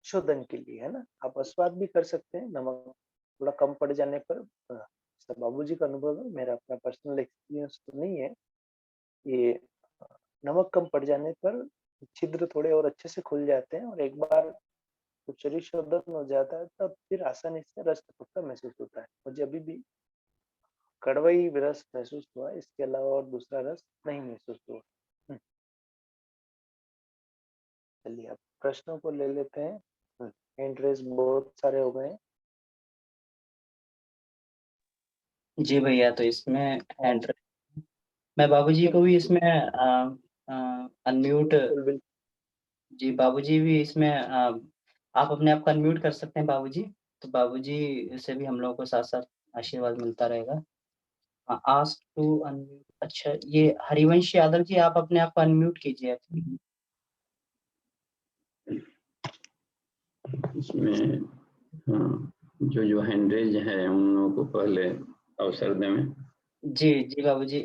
[SPEAKER 3] शोधन के लिए, है ना। आप अस्वाद भी कर सकते हैं, नमक थोड़ा कम पड़ जाने पर। बाबूजी का अनुभव है, मेरा अपना पर्सनल एक्सपीरियंस तो नहीं है। ये नमक कम पड़ जाने पर छिद्र थोड़े और अच्छे से खुल जाते हैं और एक बार तो शरीर शोधन हो जाता है तब फिर आसानी से रस टपकता महसूस होता है। मुझे अभी भी कड़वाई रस महसूस हुआ, इसके अलावा और दूसरा रस नहीं महसूस हुआ। चलिए अब प्रश्नों को ले लेते हैं। हैंड रेस बहुत सारे हो गए।
[SPEAKER 1] जी भैया, तो इसमें हैंड, मैं बाबूजी को भी इसमें अनम्यूट।
[SPEAKER 3] बिल्कुल बिल्कुल।
[SPEAKER 1] जी बाबूजी भी इसमें आप अपने आप को अनम्यूट कर सकते हैं बाबूजी, तो बाबूजी से भी हम लोगों को साथ साथ आशीर्वाद मिलता रहेगा। Ask to unmute. अच्छा, ये हरिवंश यादव जी, आप अपने आप को अनम्यूट कीजिए।
[SPEAKER 6] इसमें हाँ, जो हैंड रेज है उन लोगों को पहले अवसर दें।
[SPEAKER 1] जी जी बाबूजी,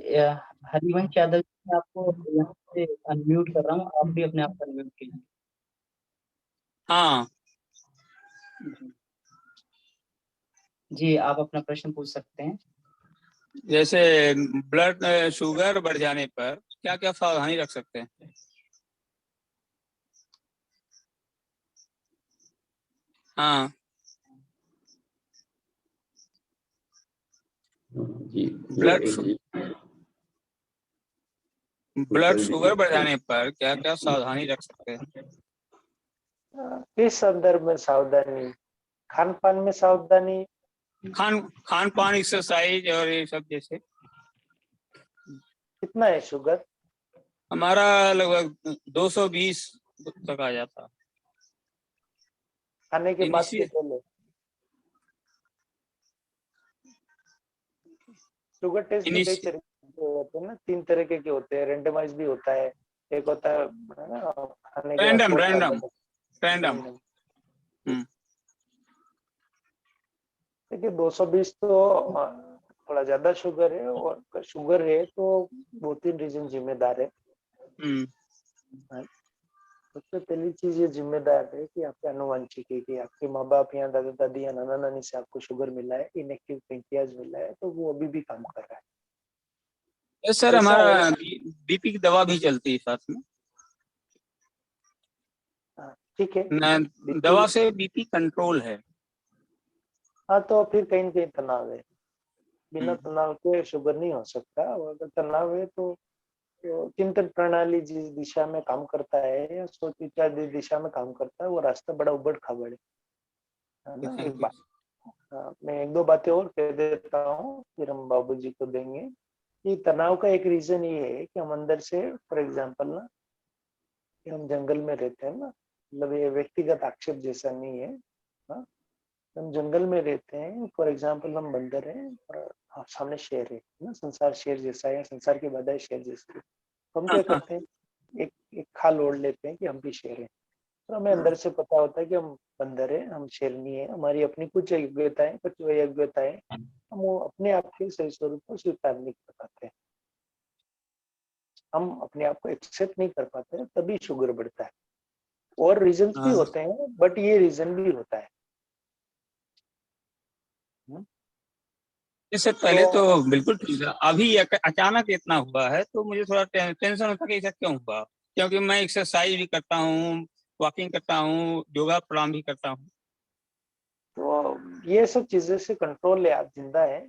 [SPEAKER 1] हरिवंश यादव जी, मैं आपको यहाँ से अनम्यूट कर रहा हूँ, आप भी अपने आप को अनम्यूट कीजिए।
[SPEAKER 7] हाँ
[SPEAKER 1] जी, आप अपना प्रश्न पूछ सकते हैं।
[SPEAKER 7] जैसे ब्लड शुगर बढ़ जाने पर क्या क्या सावधानी रख सकते हैं? हाँ
[SPEAKER 6] जी
[SPEAKER 7] ब्लड शुगर बढ़ जाने पर क्या क्या सावधानी रख सकते हैं?
[SPEAKER 3] किस संदर्भ में सावधानी? खान पान में सावधानी,
[SPEAKER 7] खान पान, एक्सरसाइज और ये सब जैसे।
[SPEAKER 3] कितना है शुगर?
[SPEAKER 7] हमारा लगभग 220 तक आ जाता।
[SPEAKER 3] खाने के बाद के
[SPEAKER 7] इनिशियल
[SPEAKER 3] पहले शुगर टेस्ट भी कई
[SPEAKER 7] इनिशियल
[SPEAKER 3] तरीके के होते हैं ना, 3 तरीके के होते हैं, रेंडमाइज भी होता है, एक होता है ना खाने के बाद
[SPEAKER 7] रैंडम
[SPEAKER 3] 4 साल
[SPEAKER 7] रैंडम
[SPEAKER 3] बाद
[SPEAKER 7] रैंडम।
[SPEAKER 3] random।
[SPEAKER 7] हम्म।
[SPEAKER 3] देखिए 220 तो थोड़ा ज्यादा शुगर है, और शुगर है तो 2-3 रीजन जिम्मेदार है। सबसे पहली चीज ये जिम्मेदार है कि आपके आनुवंशिक है, कि आपके माँ बाप या दादा दादी या नाना नानी से आपको शुगर मिला है, इनएक्टिव पैंक्रियाज मिला है, तो वो अभी भी काम कर रहा है।
[SPEAKER 7] यस सर,
[SPEAKER 3] ऐसा है,
[SPEAKER 7] हमारा बीपी की दवा भी चलती है साथ में।
[SPEAKER 3] ठीक है,
[SPEAKER 7] दवा से बीपी कंट्रोल है।
[SPEAKER 3] हाँ तो फिर कहीं न कहीं तनाव है, बिना
[SPEAKER 7] हम्म।
[SPEAKER 3] तनाव के शुगर नहीं हो सकता। और अगर तनाव है तो चिंतन प्रणाली जिस दिशा में काम करता है या सोच विचार जिस दिशा में काम करता है, वो रास्ता बड़ा उबड़ खाबड़ है ना। एक
[SPEAKER 7] थैंक यू।
[SPEAKER 3] बात, मैं 1-2 बातें और कह देता हूँ, फिर हम बाबूजी को देंगे। कि तनाव का एक रीजन ये है कि हम अंदर से, फॉर एग्जांपल ना, कि हम जंगल में रहते हैं ना, मतलब ये व्यक्तिगत आक्षेप जैसा नहीं है। हाँ, हम जंगल में रहते हैं, फॉर एग्जांपल हम बंदर हैं और सामने शेर है ना, संसार शेर जैसा है, संसार की बाधाएं शेर जैसी है। तो हम क्या करते हैं, एक एक खाल ओढ़ लेते हैं कि हम भी शेर हैं, और हमें अंदर से पता होता है कि हम बंदर हैं, हम शेर नहीं है। हमारी अपनी कुछ योग्यताएं, कुछ अयोग्यताएं, हम वो अपने आप के सही स्वरूप को स्वीकार नहीं कर पाते, हम अपने आप को एक्सेप्ट नहीं कर पाते, तभी शुगर बढ़ता है। और रीजंस भी होते हैं, बट ये रीजन भी होता है।
[SPEAKER 7] इससे पहले तो बिल्कुल ठीक था, अभी अचानक इतना हुआ है तो मुझे थोड़ा टेंशन होता है कि ऐसा क्यों हुआ, क्योंकि मैं एक्सरसाइज भी करता हूँ, वॉकिंग करता हूँ, योगा प्राणायाम भी करता हूँ।
[SPEAKER 3] तो ये सब चीजें से कंट्रोल है, आप जिंदा है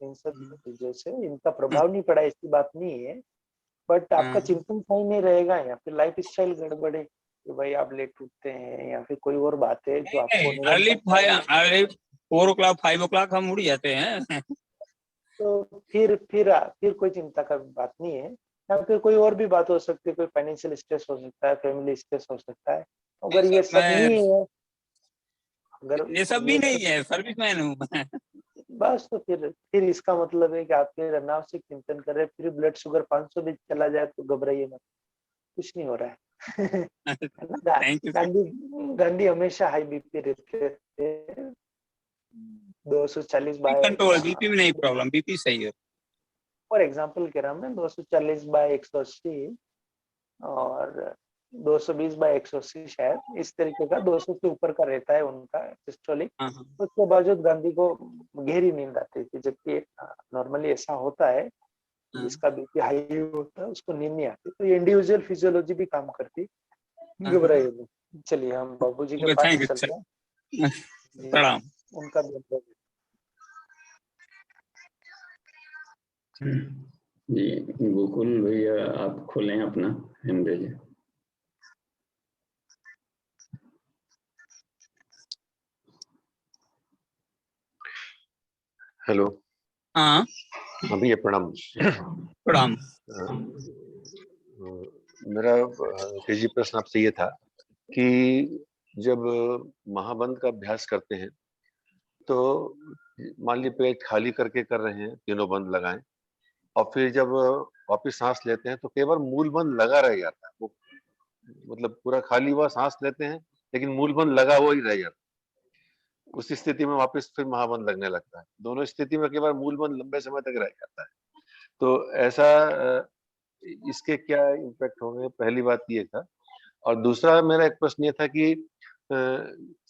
[SPEAKER 3] इन सब चीजों से, इनका प्रभाव नहीं पड़ा, इसकी बात नहीं है। बट आपका चिंतन सही नहीं रहेगा, या फिर लाइफ स्टाइल गड़बड़ है कि भाई आप लेट उठते हैं, या फिर कोई और बात है जो आपको निरंतर।
[SPEAKER 7] अर्ली 4 o'clock 5 o'clock हम उड़ जाते हैं।
[SPEAKER 3] तो फिर कोई चिंता का बात नहीं है, या फिर कोई और भी बात हो सकती है, कोई फाइनेंशियल स्ट्रेस हो सकता है, फैमिली स्ट्रेस हो सकता है। अगर ये
[SPEAKER 7] सर
[SPEAKER 3] सब
[SPEAKER 7] मैं,
[SPEAKER 3] नहीं है, अगर
[SPEAKER 7] ये सब भी
[SPEAKER 3] ये
[SPEAKER 7] नहीं
[SPEAKER 3] सब,
[SPEAKER 7] है, सर्विसमैन हूँ मैं।
[SPEAKER 3] बस तो फिर इसका मतलब है कि आप फिर अनावश्यक चिंतन कर रहे हैं, फिर ब्लड शुगर 500 भी चला जाए तो घबराइए मत, कुछ नहीं हो रहा है। है ना?
[SPEAKER 7] Thank you.
[SPEAKER 3] गांधी गांधी हमेशा हाई बीपी रहते थे, 240 बाय,
[SPEAKER 7] कंट्रोल, बीपी में नहीं प्रॉब्लम, बीपी सही है।
[SPEAKER 3] फॉर एग्जांपल कह रहा हूँ मैं, 240 बाय 180 और 220 बाय 180 शायद, इस तरीके का 200 से ऊपर का रहता है उनका सिस्टोलिक। उसके बावजूद गांधी को गहरी नींद आती थी, जबकि नॉर्मली ऐसा होता है, जिसका बीपी हाई होता है उसको नींद नहीं आती। तो ये इंडिविजुअल फिजियोलॉजी भी काम करती, घबराइए नहीं। चलिए हम बाबूजी के
[SPEAKER 7] ओके,
[SPEAKER 3] पास
[SPEAKER 7] थैंक यू
[SPEAKER 3] चलते
[SPEAKER 7] सर,
[SPEAKER 3] हैं जी,
[SPEAKER 7] प्रणाम।
[SPEAKER 3] उनका भी
[SPEAKER 6] जी गोकुल भैया, आप खोलें अपना हैंड रेज।
[SPEAKER 8] हेलो।
[SPEAKER 7] हाँ
[SPEAKER 8] भैया प्रणाम।
[SPEAKER 7] प्रणाम।
[SPEAKER 8] मेरा तेजी प्रश्न आपसे ये था कि जब महाबंध का अभ्यास करते हैं तो मान लीजिए पेट खाली करके कर रहे हैं, तीनों बंद लगाएं, और फिर जब वापिस सांस लेते हैं तो केवल मूल बंद लगा रह जाता है, वो मतलब पूरा खाली हुआ सांस लेते हैं लेकिन मूल बंद लगा हुआ ही रह जाता है। उस स्थिति में वापस फिर महाबंध लगने लगता है, दोनों स्थिति में केवल मूल बंद लंबे समय तक रह जाता है। तो ऐसा इसके क्या इम्पैक्ट होंगे, पहली बात ये था। और दूसरा मेरा एक प्रश्न ये था कि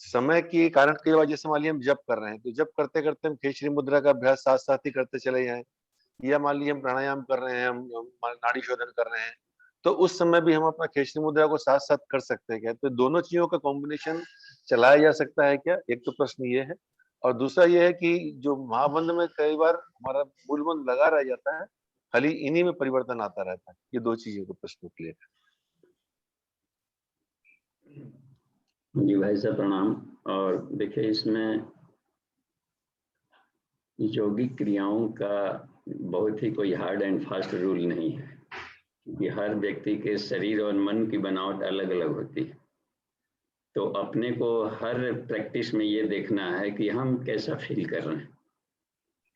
[SPEAKER 8] समय की कारण की वजह से मान लीजिए हम जप कर रहे हैं, तो जप करते करते हम खेचरी मुद्रा का अभ्यास साथ साथ ही करते चले जाएं, या मान लीजिए हम प्राणायाम कर रहे हैं, हम नाड़ी शोधन कर रहे हैं, तो उस समय भी हम अपना खेचरी मुद्रा को साथ साथ कर सकते हैं क्या? तो दोनों चीजों का कॉम्बिनेशन चलाया जा सकता है क्या? एक तो प्रश्न ये है। और दूसरा ये है कि जो महाबंध में कई बार हमारा मूलबंध लगा रह जाता है, खाली इन्हीं में परिवर्तन आता रहता है। ये दो चीजों को प्रश्न क्लियर है।
[SPEAKER 6] जी भाई साहब प्रणाम। और देखिए, इसमें योगिक क्रियाओं का बहुत ही कोई हार्ड एंड फास्ट रूल नहीं है, क्योंकि हर व्यक्ति के शरीर और मन की बनावट अलग अलग होती है। तो अपने को हर प्रैक्टिस में ये देखना है कि हम कैसा फील कर रहे हैं।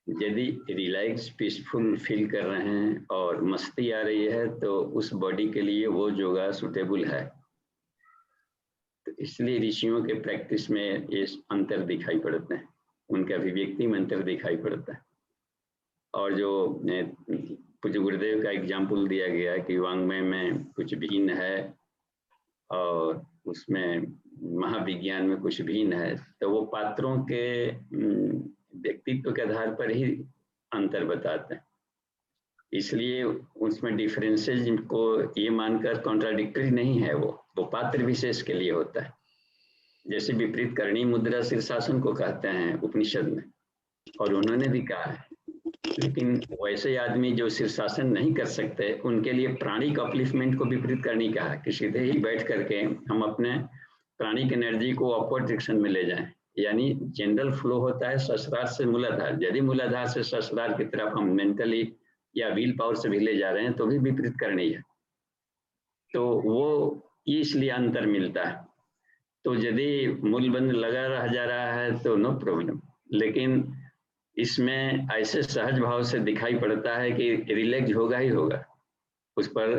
[SPEAKER 6] यदि रिलैक्स पीसफुल फील कर रहे हैं और मस्ती आ रही है तो उस बॉडी के लिए वो योगा सुटेबल है। तो इसलिए ऋषियों के प्रैक्टिस में ये अंतर दिखाई पड़ते हैं, उनके अभिव्यक्ति में अंतर दिखाई पड़ता है। और जो पूज्य गुरुदेव का एग्जाम्पल दिया गया कि वांग्मय में कुछ भिन्न है और उसमें महाविज्ञान में कुछ भिन्न है, तो वो पात्रों के व्यक्तित्व के आधार पर ही अंतर बताते हैं। इसलिए उसमें डिफरेंसेस को ये मानकर कॉन्ट्राडिक्टरी नहीं है, वो पात्र विशेष के लिए होता है। जैसे विपरीत करणी मुद्रा शीर्षासन को कहते हैं उपनिषद में, और उन्होंने भी कहा है। लेकिन वैसे आदमी जो शीर्षासन नहीं कर सकते, उनके लिए प्राणिक अपलिफ्टमेंट को विपरीत करनी कहा कि सीधे ही बैठ करके हम अपने प्राणिक एनर्जी को अपवर्ड डायरेक्शन में ले जाएं। यानी जनरल फ्लो होता है सहस्रार से मूलाधार, यदि मूलाधार से सहस्रार की तरफ हम मेंटली या व्हील पावर से भी ले जा रहे हैं तो भी विपरीत करनी है। तो वो इसलिए अंतर मिलता है। तो यदि मूलबंध लगा रह जा रहा है तो नो प्रॉब्लम, लेकिन इसमें ऐसे सहज भाव से दिखाई पड़ता है कि रिलैक्स होगा ही होगा, उस पर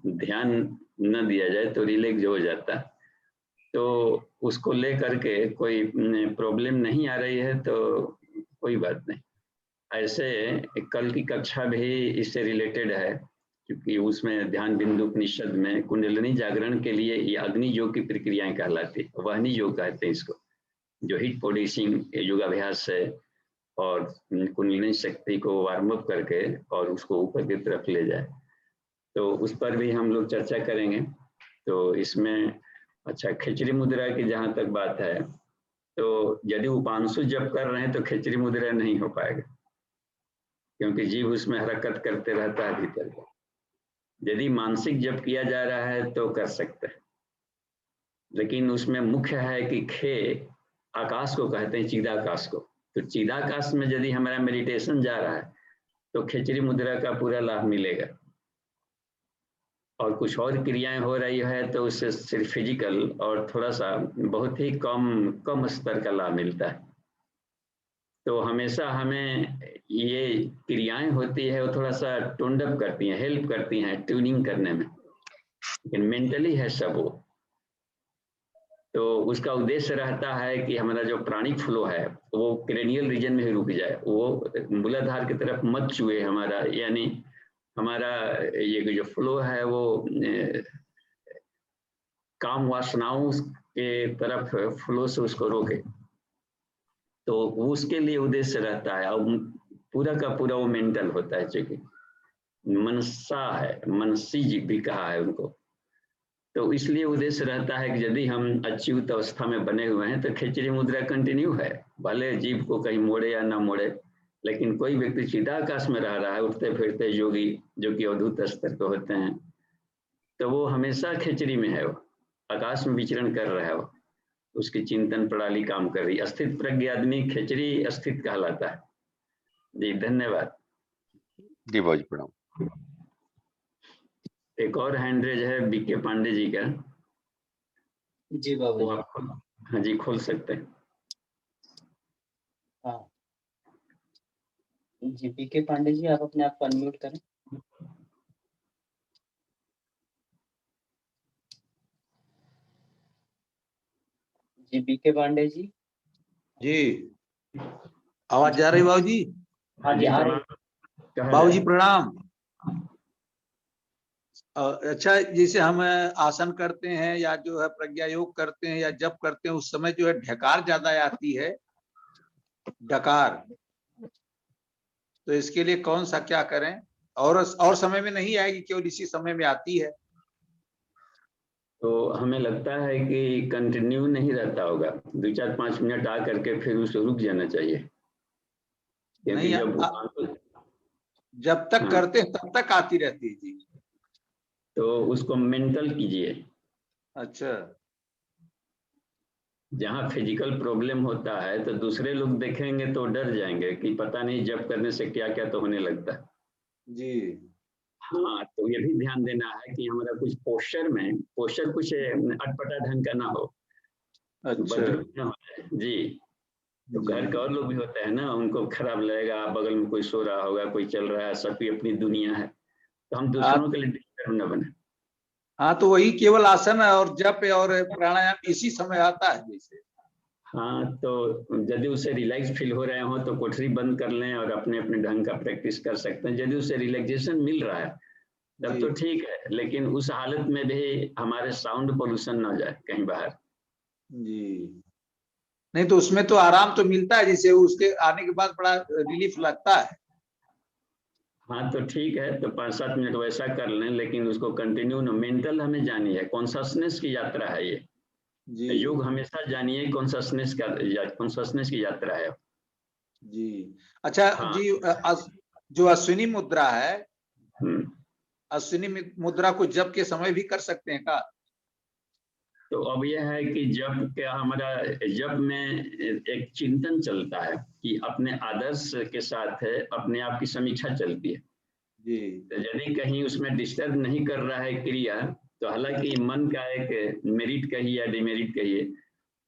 [SPEAKER 6] ध्यान न दिया जाए तो रिलैक्स हो जाता है। तो उसको ले करके कोई प्रॉब्लम नहीं आ रही है तो कोई बात नहीं। ऐसे कल की कक्षा भी इससे रिलेटेड है, क्योंकि उसमें ध्यान बिंदु उपनिषद में कुंडलिनी जागरण के लिए ये अग्नि योग की प्रक्रियाएं कहलाती, वहनी योग कहते हैं इसको, जो हिट प्रोड्यूसिंग योगाभ्यास से और कुंडलिनी शक्ति को वार्म अप करके और उसको ऊपर की तरफ ले जाए। तो उस पर भी हम लोग चर्चा करेंगे। तो इसमें अच्छा, खिचड़ी मुद्रा की जहाँ तक बात है, तो यदि उपांशु जप कर रहे हैं तो खिचड़ी मुद्रा नहीं हो पाएगा, क्योंकि जीव उसमें हरकत करते रहता है भीतर को। यदि मानसिक जप किया जा रहा है तो कर सकते हैं, लेकिन उसमें मुख्य है कि खे आकाश को कहते हैं, चिदाकाश को। तो चिदाकाश में यदि हमारा मेडिटेशन जा रहा है तो खिचड़ी मुद्रा का पूरा लाभ मिलेगा। और कुछ और क्रियाएं हो रही है तो उससे सिर्फ फिजिकल और थोड़ा सा बहुत ही कम स्तर का लाभ मिलता है। तो हमेशा हमें ये क्रियाएं होती है वो थोड़ा सा टोन्ड अप करती हैं, हेल्प करती हैं ट्यूनिंग करने में, लेकिन मेंटली है सब वो। तो उसका उद्देश्य रहता है कि हमारा जो प्राणिक फ्लो है वो क्रेनियल रीजन में ही रुक जाए, वो मूलाधार की तरफ मत छुए हमारा, यानी हमारा ये जो फ्लो है वो काम वासनाओं के तरफ फ्लो से उसको रोके। तो उसके लिए उद्देश्य रहता है। और पूरा का पूरा वो मेंटल होता है, चूंकि मनसा है, मनसी भी कहा है उनको। तो इसलिए उद्देश्य रहता है कि यदि हम अच्युत अवस्था में बने हुए हैं तो खिचड़ी मुद्रा कंटिन्यू है, भले जीव को कहीं मोड़े या ना मोड़े। लेकिन कोई व्यक्ति चिदाकाश में रह रहा है, उठते फिरते योगी जो कि अवधूत स्तर पे होते हैं, तो वो हमेशा खिचड़ी में है, वो आकाश में विचरण कर रहा है, वो उसकी चिंतन प्रणाली काम कर रही है। अस्थित प्रज्ञ आदमी खिचड़ी अस्थित कहलाता है। जी धन्यवाद।
[SPEAKER 8] जी बाबू जी प्रणाम।
[SPEAKER 6] एक और हैंड रेज है बीके पांडे जी का।
[SPEAKER 1] जी बाबू जी।
[SPEAKER 6] हाँ जी, खोल सकते हैं।
[SPEAKER 1] हाँ जी, बीके पांडे जी आप अपने आप को अनम्यूट करें। जी बीके पांडे जी।
[SPEAKER 9] जी आवाज जा रही बाबू जी?
[SPEAKER 1] हाँ जी आ रही।
[SPEAKER 9] बाबू जी प्रणाम। अच्छा, जैसे हम आसन करते हैं या जो है प्रज्ञा योग करते हैं या जप करते हैं, उस समय जो है ढकार ज्यादा आती है, डकार, तो इसके लिए कौन सा क्या करें? और समय में नहीं आएगी, केवल इसी समय में आती है?
[SPEAKER 6] तो हमें लगता है कि कंटिन्यू नहीं रहता होगा, 2-4-5 मिनट आ करके फिर उसको रुक जाना चाहिए, क्योंकि
[SPEAKER 9] जब तक करते हैं तब तक आती रहती है जी।
[SPEAKER 6] तो उसको मेंटल कीजिए।
[SPEAKER 9] अच्छा,
[SPEAKER 6] जहाँ फिजिकल प्रॉब्लम होता है तो दूसरे लोग देखेंगे तो डर जाएंगे कि पता नहीं जब करने से क्या क्या तो होने लगता है।
[SPEAKER 9] जी।
[SPEAKER 6] हाँ, तो ये भी ध्यान देना है कि हमारा कुछ पोस्चर कुछ अटपटा ढंग का ना हो,
[SPEAKER 9] अच्छा
[SPEAKER 6] बदरूप ना हो जाए। जी, तो घर के और लोग भी होते हैं ना, उनको खराब लगेगा, बगल में कोई सो रहा होगा, कोई चल रहा है, सबकी अपनी दुनिया है, तो हम दूसरों के लिए डिस्टर्ब न बने।
[SPEAKER 9] हाँ, तो वही केवल आसन और जप और प्राणायाम इसी समय आता है जैसे।
[SPEAKER 6] हाँ, तो यदि उसे रिलैक्स फील हो रहे हो तो कोठरी बंद कर लें और अपने अपने ढंग का प्रैक्टिस कर सकते हैं। यदि उसे रिलैक्सेशन मिल रहा है तब तो ठीक है, लेकिन उस हालत में भी हमारे साउंड पोल्यूशन ना जाए कहीं बाहर।
[SPEAKER 9] जी, नहीं तो उसमें तो आराम तो मिलता है, जैसे उसके आने के बाद बड़ा रिलीफ लगता है।
[SPEAKER 6] हाँ, तो ठीक है, तो 5-7 मिनट वैसा कर लें, लेकिन उसको कंटिन्यू न, मेंटल हमें जानी है, कॉन्शसनेस की यात्रा है ये।
[SPEAKER 9] जी
[SPEAKER 6] योग हमेशा जानिए कॉन्शसनेस की यात्रा है।
[SPEAKER 9] जी। अच्छा
[SPEAKER 6] हाँ।
[SPEAKER 9] जी, जो अश्विनी मुद्रा है,
[SPEAKER 6] हम्म,
[SPEAKER 9] अश्विनी मुद्रा को जप के समय भी कर सकते हैं का?
[SPEAKER 6] तो अब यह है कि जब में एक चिंतन चलता है कि अपने आदर्श के साथ अपने आप की समीक्षा चलती है।
[SPEAKER 9] जी
[SPEAKER 6] तो यदि कहीं उसमें डिस्टर्ब नहीं कर रहा है क्रिया, तो हालांकि मन का एक मेरिट कहिए या डिमेरिट कहिए,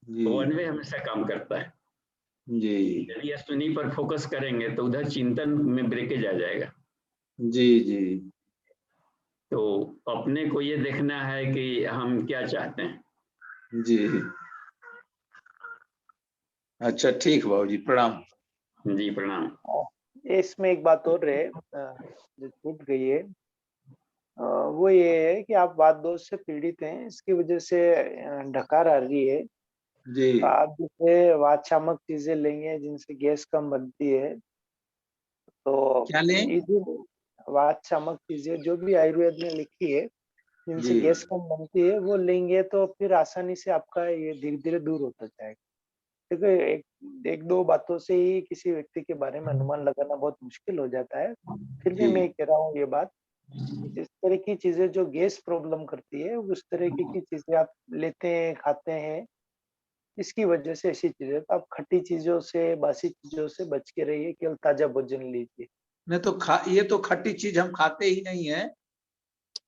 [SPEAKER 9] जी
[SPEAKER 6] वन वे हमेशा काम करता है।
[SPEAKER 9] जी
[SPEAKER 6] यदि अश्विनी पर फोकस करेंगे तो उधर चिंतन में ब्रेकेज आ जाएगा।
[SPEAKER 9] जी जी
[SPEAKER 6] तो अपने को ये देखना है कि हम क्या चाहते हैं।
[SPEAKER 9] जी। अच्छा ठीक बाबूजी, प्रणाम।
[SPEAKER 6] जी प्रणाम।
[SPEAKER 3] इसमें एक बात और है जो छूट गई है, वो ये है कि आप वात दोष से पीड़ित हैं, इसकी वजह से ढकार आ रही है।
[SPEAKER 9] जी
[SPEAKER 3] तो आप जैसे वात शामक चीजें लेंगे जिनसे गैस कम बनती है, तो
[SPEAKER 9] क्या लें?
[SPEAKER 3] ये जो वात शामक चीजें जो भी आयुर्वेद में लिखी है जिनसे
[SPEAKER 9] जी
[SPEAKER 3] गैस कम बनती है, वो लेंगे तो फिर आसानी से आपका ये धीरे धीरे दूर होता जाएगा। देखो, एक दो बातों से ही किसी व्यक्ति के बारे में अनुमान लगाना बहुत मुश्किल हो जाता है। फिर भी
[SPEAKER 9] जी
[SPEAKER 3] मैं कह रहा हूँ ये बात, जिस तरह की चीजें जो गैस प्रॉब्लम करती है, उस तरह की चीजें आप लेते हैं, खाते हैं, इसकी वजह से ऐसी चीजें, तो आप खट्टी चीजों से, बासी चीजों से बच के रहिए, केवल ताजा भोजन लीजिए।
[SPEAKER 9] नहीं तो ये तो खट्टी चीज हम खाते ही नहीं है,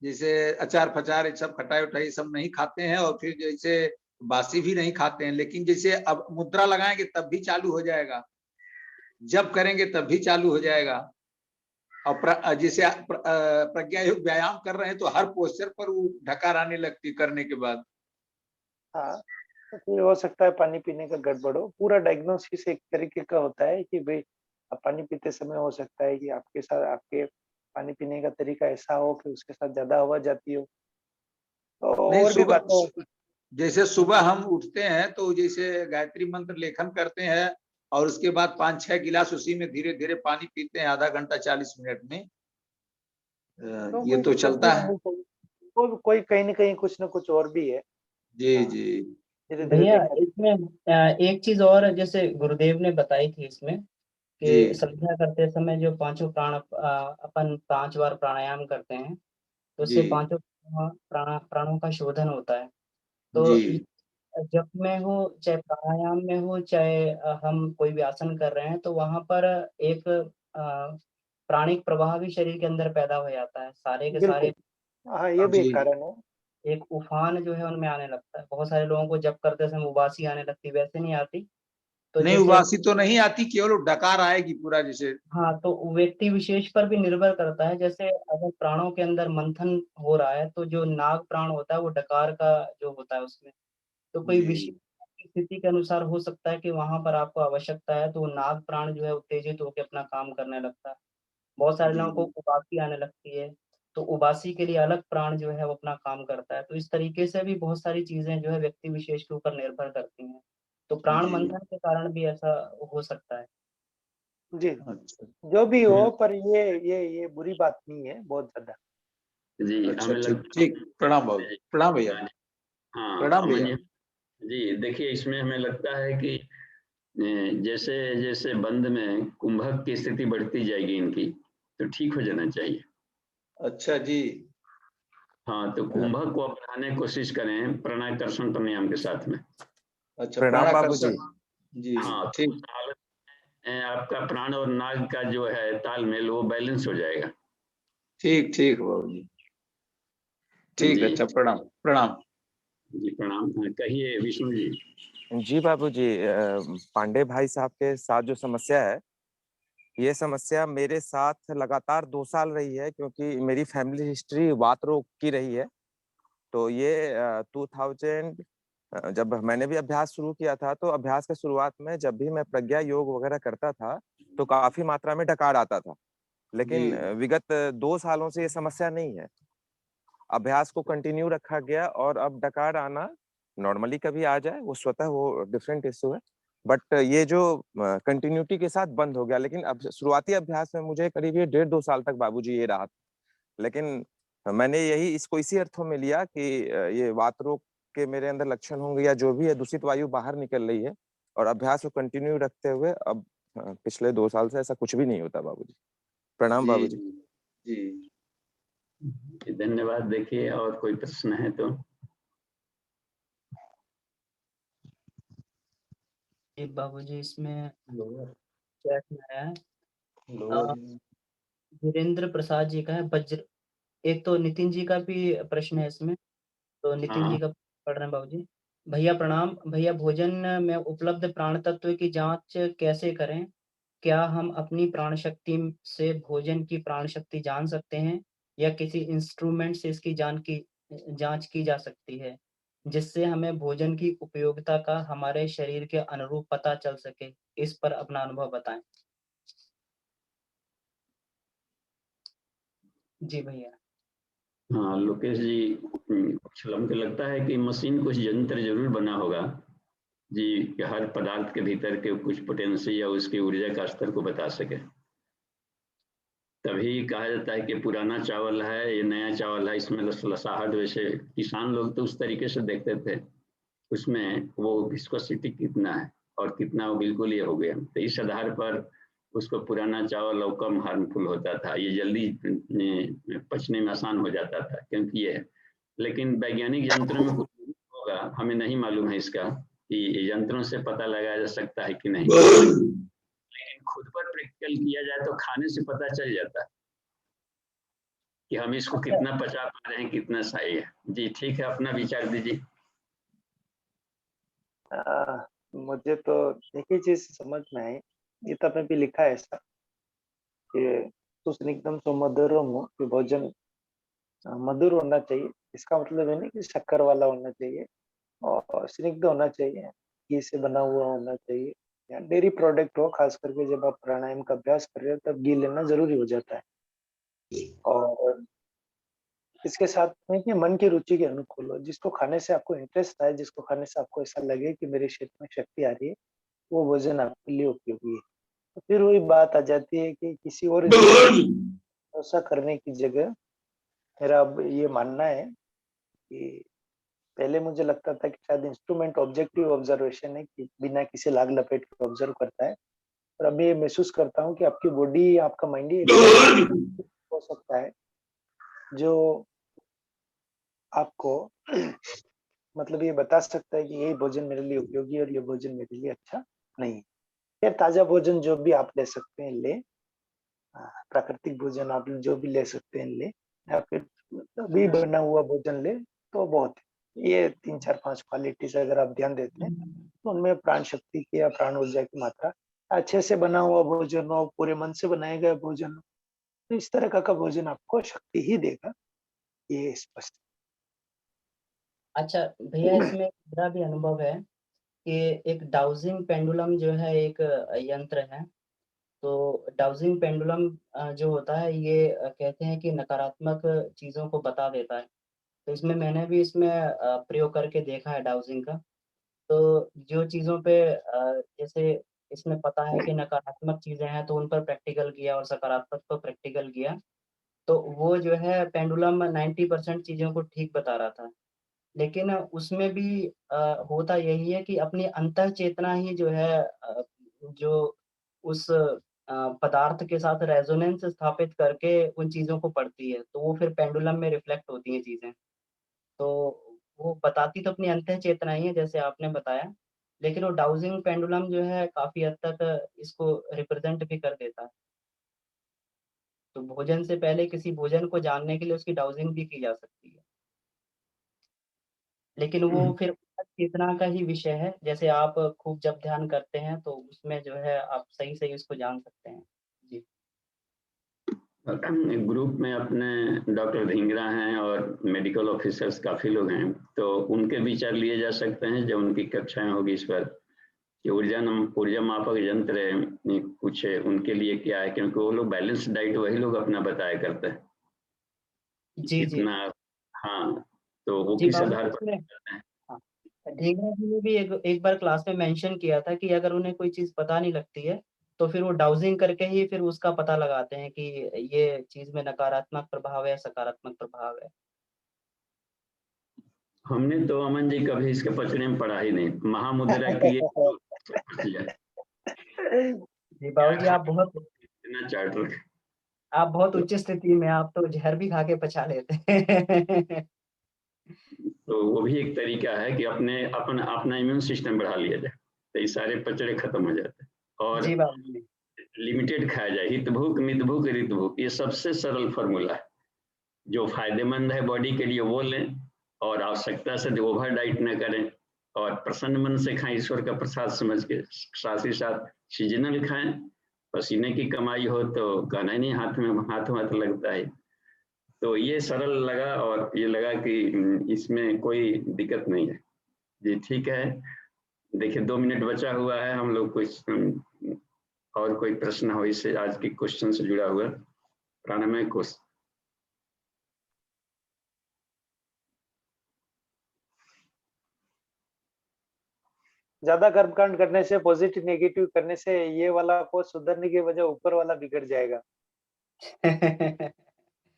[SPEAKER 9] जैसे अचार फचार ये सब खटाई उठाई सब नहीं खाते हैं, और फिर जैसे बासी भी नहीं खाते हैं। लेकिन जैसे अब मुद्रा लगाएंगे तब भी चालू हो जाएगा, जब करेंगे तब भी चालू हो जाएगा। और जैसे प्रज्ञा योग व्यायाम कर रहे हैं तो हर पोस्चर पर वो ढकार आने लगती करने के बाद।
[SPEAKER 3] हाँ, तो फिर हो सकता है पानी पीने का गड़बड़ हो। पूरा डायग्नोसिस एक तरीके का होता है कि भाई आप पानी पीते समय हो सकता है कि आपके पानी पीने का तरीका ऐसा हो कि उसके साथ ज्यादा हवा जाती हो, तो
[SPEAKER 9] नहीं,
[SPEAKER 3] और भी बातें होती
[SPEAKER 9] जैसे सुबह हम उठते हैं तो जैसे गायत्री मंत्र लेखन करते हैं, और उसके बाद 5-6 गिलास उसी में धीरे धीरे पानी पीते हैं, आधा घंटा 40 मिनट में।
[SPEAKER 3] तो
[SPEAKER 9] ये
[SPEAKER 3] कोई
[SPEAKER 9] तो
[SPEAKER 3] दिक्कत
[SPEAKER 9] चलता
[SPEAKER 3] नहीं
[SPEAKER 9] है।
[SPEAKER 3] होनी चाहिए। कोई कहीं ना कहीं कुछ ना कुछ और भी है।
[SPEAKER 9] जी
[SPEAKER 3] हाँ,
[SPEAKER 9] जी
[SPEAKER 3] धीरे धीरे
[SPEAKER 1] भैया
[SPEAKER 3] देखना।
[SPEAKER 1] इसमें एक चीज और जैसे गुरुदेव ने बताई थी इसमें
[SPEAKER 9] जी
[SPEAKER 1] कि संध्या करते समय जो पांचों अपन 5 बार प्राणायाम करते हैं, तो
[SPEAKER 9] जी
[SPEAKER 1] उससे पांचों प्राणों का शोधन होता है। तो
[SPEAKER 9] जी
[SPEAKER 1] जप में हो चाहे प्राणायाम में हो चाहे हम कोई भी आसन कर रहे हैं, तो वहां पर एक प्राणिक प्रवाह भी शरीर के अंदर पैदा हो जाता है, सारे के
[SPEAKER 3] बिल्कुल।
[SPEAKER 1] सारे
[SPEAKER 3] हाँ, ये भी
[SPEAKER 9] जी।
[SPEAKER 3] एक कारण है।
[SPEAKER 1] एक उफान जो है उनमें आने लगता है। बहुत सारे लोगों को जप करते समय उबासी आने लगती, वैसे नहीं आती। तो
[SPEAKER 9] नहीं,
[SPEAKER 1] जैसे
[SPEAKER 9] उबासी तो नहीं आती, केवल डकार आएगी पूरा जैसे।
[SPEAKER 1] हाँ, तो व्यक्ति विशेष पर भी निर्भर करता है। जैसे अगर प्राणों के अंदर मंथन हो रहा है, तो जो नाग प्राण होता है वो डकार का जो होता है उसमें, तो कोई
[SPEAKER 9] जी
[SPEAKER 1] विशेष स्थिति के अनुसार हो सकता है कि वहां पर आपको आवश्यकता है, तो वो नाग प्राण जो है उत्तेजित होकर अपना काम करने लगता है। बहुत सारे
[SPEAKER 9] जी
[SPEAKER 1] लोगों को उबासी आने लगती है, तो उबासी के लिए अलग प्राण जो है वो अपना काम करता है। तो इस तरीके से भी बहुत सारी चीजें जो है व्यक्ति विशेष के ऊपर निर्भर करती हैं। तो प्राण
[SPEAKER 9] जी।
[SPEAKER 1] मंथन के कारण भी ऐसा हो सकता है।
[SPEAKER 3] जी,
[SPEAKER 9] अच्छा
[SPEAKER 3] जो भी हो,
[SPEAKER 6] हम्म,
[SPEAKER 3] पर ये बुरी बात नहीं है बहुत ज्यादा।
[SPEAKER 6] जी
[SPEAKER 9] अच्छा,
[SPEAKER 6] हमें
[SPEAKER 9] ठीक
[SPEAKER 6] लगता
[SPEAKER 9] ठीक। प्रणाम बाबू,
[SPEAKER 6] है।
[SPEAKER 9] प्रणाम भैया।
[SPEAKER 6] हाँ,
[SPEAKER 9] प्रणाम
[SPEAKER 6] अमन
[SPEAKER 9] भैया।
[SPEAKER 6] जी। जी देखिए, इसमें हमें लगता है कि जैसे जैसे बंद में कुंभक की स्थिति बढ़ती जाएगी इनकी, तो ठीक हो जाना चाहिए।
[SPEAKER 9] अच्छा जी।
[SPEAKER 6] हाँ, तो कुंभक को बढ़ाने की कोशिश करें प्राणाकर्षण प्राणायाम के साथ में।
[SPEAKER 9] अच्छा,
[SPEAKER 5] प्रणाम बाबूजी।
[SPEAKER 9] प्राणाकर्षण। जी
[SPEAKER 6] हाँ,
[SPEAKER 9] ठीक।
[SPEAKER 6] उस हालत में आपका प्राण और नाग का जो है तालमेल वो बैलेंस हो जाएगा।
[SPEAKER 9] ठीक ठीक बाबूजी, ठीक है।
[SPEAKER 6] जी
[SPEAKER 9] अच्छा, प्रणाम प्रणाम।
[SPEAKER 6] जी प्रणाम। कहिए विष्णु जी।
[SPEAKER 5] जी बाबूजी, पांडे भाई साहब के साथ जो समस्या है, ये समस्या मेरे साथ लगातार 2 साल रही है, क्योंकि मेरी फैमिली हिस्ट्री वात रोग की रही है। तो ये 2000 जब मैंने भी अभ्यास शुरू किया था, तो अभ्यास के शुरुआत में जब भी मैं प्रज्ञा योग वगैरह करता था, तो काफी मात्रा में डकार आता था। लेकिन
[SPEAKER 9] जी
[SPEAKER 5] विगत 2 सालों से ये समस्या नहीं है। अभ्यास को कंटिन्यू रखा गया और अब डकार आना नॉर्मली कभी आ जाए, वो स्वतः वो डिफरेंट इश्यू है। बट ये जो कंटिन्यूटी के साथ बंद हो गया। लेकिन अब शुरुआती अभ्यास में मुझे करीब ये 1.5-2 साल तक बाबूजी ये रहा था। लेकिन मैंने यही इसको इसी अर्थों में लिया कि ये वात रोग के मेरे अंदर लक्षण होंगे या जो भी है, दूषित वायु बाहर निकल रही है। और अभ्यास को कंटिन्यू रखते हुए अब पिछले 2 साल से ऐसा कुछ भी नहीं होता बाबूजी। प्रणाम
[SPEAKER 9] जी
[SPEAKER 5] बाबूजी।
[SPEAKER 9] जी जी।
[SPEAKER 6] धन्यवाद। देखिए और कोई प्रश्न है तो।
[SPEAKER 1] जी बाबूजी, इसमें चैट में आया है, वीरेंद्र प्रसाद जी का है। वज्र, एक तो नितिन जी का भी प्रश्न है इसमें, तो नितिन
[SPEAKER 6] हाँ,
[SPEAKER 1] जी का पढ़ रहे हैं बाबूजी। भैया प्रणाम। भैया, भोजन में उपलब्ध प्राण तत्व की जांच कैसे करें? क्या हम अपनी प्राण शक्ति से भोजन की प्राण शक्ति जान सकते हैं, या किसी इंस्ट्रूमेंट से इसकी जांच की जा सकती है, जिससे हमें भोजन की उपयोगिता का हमारे शरीर के अनुरूप पता चल सके? इस पर अपना अनुभव बताएं। जी भैया।
[SPEAKER 6] हाँ लोकेश जी, कुछ हमको लगता है कि मशीन कुछ यंत्र जरूर बना होगा जी, कि हर पदार्थ के भीतर के कुछ पोटेंशियल या उसकी ऊर्जा का स्तर को बता सके। तभी कहा जाता है कि पुराना चावल है, ये नया चावल है, इसमें लसाहट। वैसे किसान लोग तो उस तरीके से देखते थे, उसमें वो विस्कोसिटी कितना है और कितना वो बिल्कुल ये हो गया। तो इस आधार पर उसको पुराना चावल और कम हार्मफुल होता था, ये जल्दी पचने में आसान हो जाता था, क्योंकि ये है। लेकिन वैज्ञानिक यंत्रों में कुछ होगा, हमें नहीं मालूम है इसका कि यंत्रों से पता लगाया जा सकता है कि नहीं। लेकिन खुद पर प्रैक्टिकल किया जाए तो खाने से पता चल जाता है कि हम इसको कितना पचा पा रहे हैं, कितना सही है। जी ठीक है, अपना विचार दीजिए।
[SPEAKER 3] मुझे तो एक ही चीज समझ में आई, गीता में भी लिखा है ऐसा कि सुस्निग्धम सुमधुरम हो, कि भोजन मधुर होना चाहिए। इसका मतलब है नहीं कि शक्कर वाला होना चाहिए, और स्निग्ध होना चाहिए, घी से बना हुआ होना चाहिए, या डेयरी प्रोडक्ट हो। खास करके जब आप प्राणायाम का अभ्यास कर रहे हो तब घी लेना जरूरी हो जाता है। और इसके साथ में कि मन की रुचि के अनुकूल हो, जिसको खाने से आपको इंटरेस्ट आए, जिसको खाने से आपको ऐसा लगे कि मेरे शरीर में शक्ति आ रही है, वो भोजन आपके लिए उपयोगी है। तो फिर वही बात आ जाती है कि किसी और ऐसा करने की जगह मेरा अब ये मानना है कि पहले मुझे लगता था कि शायद इंस्ट्रूमेंट ऑब्जेक्टिव ऑब्जर्वेशन है, कि बिना किसी लाग लपेट के ऑब्जर्व करता है। और अभी ये महसूस करता हूँ कि आपकी बॉडी, आपका माइंड ही हो सकता है जो आपको मतलब ये बता सकता है कि ये भोजन मेरे लिए उपयोगी है और ये भोजन मेरे लिए अच्छा नहीं है। या ताजा भोजन जो भी आप ले सकते हैं ले, प्राकृतिक भोजन आप जो भी ले सकते हैं ले, या फिर अभी बना हुआ भोजन ले, तो बहुत है। ये 3 4 5 क्वालिटीज अगर आप ध्यान देते हैं तो उनमें प्राण शक्ति की या प्राण ऊर्जा की मात्रा, अच्छे से बना हुआ भोजन हो, पूरे मन से बनाया गया भोजन हो, तो इस तरह का भोजन आपको शक्ति ही देगा, ये स्पष्ट।
[SPEAKER 1] अच्छा भैया, इसमें मेरा भी अनुभव है कि एक डाउजिंग पेंडुलम जो है, एक यंत्र है। तो डाउजिंग पेंडुलम जो होता है, ये कहते हैं कि नकारात्मक चीजों को बता देता है। तो इसमें मैंने भी इसमें प्रयोग करके देखा है डाउजिंग का। तो जो चीजों पे जैसे इसमें पता है कि नकारात्मक चीजें हैं, तो उन पर प्रैक्टिकल किया, और सकारात्मक पर प्रैक्टिकल किया, तो वो जो है पेंडुलम 90% चीजों को ठीक बता रहा था। लेकिन उसमें भी होता यही है कि अपनी अंतः चेतना ही जो है, जो उस पदार्थ के साथ रेजोनेंस स्थापित करके उन चीजों को पढ़ती है, तो वो फिर पेंडुलम में रिफ्लेक्ट होती हैं चीजें। तो वो बताती तो अपनी अंतः चेतना ही है, जैसे आपने बताया। लेकिन वो डाउजिंग पेंडुलम जो है काफी हद तक इसको रिप्रेजेंट भी कर देता है। तो भोजन से पहले किसी भोजन को जानने के लिए उसकी डाउजिंग भी की जा सकती है, लेकिन वो फिर चेतना का ही विषय है। जैसे आप खूब जब ध्यान करते हैं तो उसमें जो है आप सही सही उसको जान सकते हैं। जी
[SPEAKER 6] ग्रुप में अपने डॉक्टर धिंगरा हैं और मेडिकल ऑफिसर्स काफी लोग हैं, तो उनके विचार लिए जा सकते हैं जब उनकी कक्षाएं होगी इस पर कि ऊर्जा मापक यंत्र कुछ उनके लिए क्या है, क्योंकि वो लोग बैलेंस डाइट वही लोग अपना बताया करते हैं
[SPEAKER 1] जी जी
[SPEAKER 6] कितना। हाँ, तो वो
[SPEAKER 1] जी
[SPEAKER 6] किस
[SPEAKER 1] बाबू
[SPEAKER 6] आधार पर
[SPEAKER 1] इसमें,
[SPEAKER 6] करते हैं?
[SPEAKER 1] हाँ, ढींगरा जी ने भी एक बार क्लास में मेंशन किया था कि अगर उन्हें कोई चीज पता नहीं लगती है तो फिर वो डाउजिंग करके ही फिर उसका पता लगाते हैं कि ये चीज में नकारात्मक प्रभाव है या सकारात्मक प्रभाव है।
[SPEAKER 6] हमने तो अमन जी कभी इसके पचड़े में पढ़ा ही नहीं, महामुद्रा किए तो पच जाए।
[SPEAKER 1] जी
[SPEAKER 6] क्या
[SPEAKER 1] बाबू जी
[SPEAKER 6] खाया,
[SPEAKER 1] आप बहुत
[SPEAKER 6] इतना चार्ट रखे। तो,
[SPEAKER 1] उच्च स्थिति में, आप तो जहर भी खा के पचा लेते हैं।
[SPEAKER 6] तो वो भी एक तरीका है कि अपना इम्यून सिस्टम बढ़ा लिया जाए, तो ये सारे पचड़े खत्म हो जाते हैं। और
[SPEAKER 1] जी बाबू जी।
[SPEAKER 6] लिमिटेड खाया जाए, हितभुक मितभुक ऋतभुक, ये सबसे सरल फॉर्मूला है। जो फायदेमंद है बॉडी के लिए वो लें, और आवश्यकता से ओवर डाइट न करें, और प्रसन्न मन से खाएं ईश्वर का प्रसाद समझ के। साथ ही साथ सीजनल खाएं, पसीने की कमाई हो तो कहना ही नहीं, हाथ लगता है। तो ये सरल लगा, और ये लगा कि इसमें कोई दिक्कत नहीं है। जी ठीक है, देखिए 2 मिनट बचा हुआ है, हम लोग कुछ और कोई प्रश्न हो इससे, आज की क्वेश्चन से जुड़ा हुआ प्राणमय कोश।
[SPEAKER 3] ज्यादा कर्मकांड करने से, पॉजिटिव नेगेटिव करने से ये वाला को सुधरने की वजह ऊपर वाला बिगड़ जाएगा।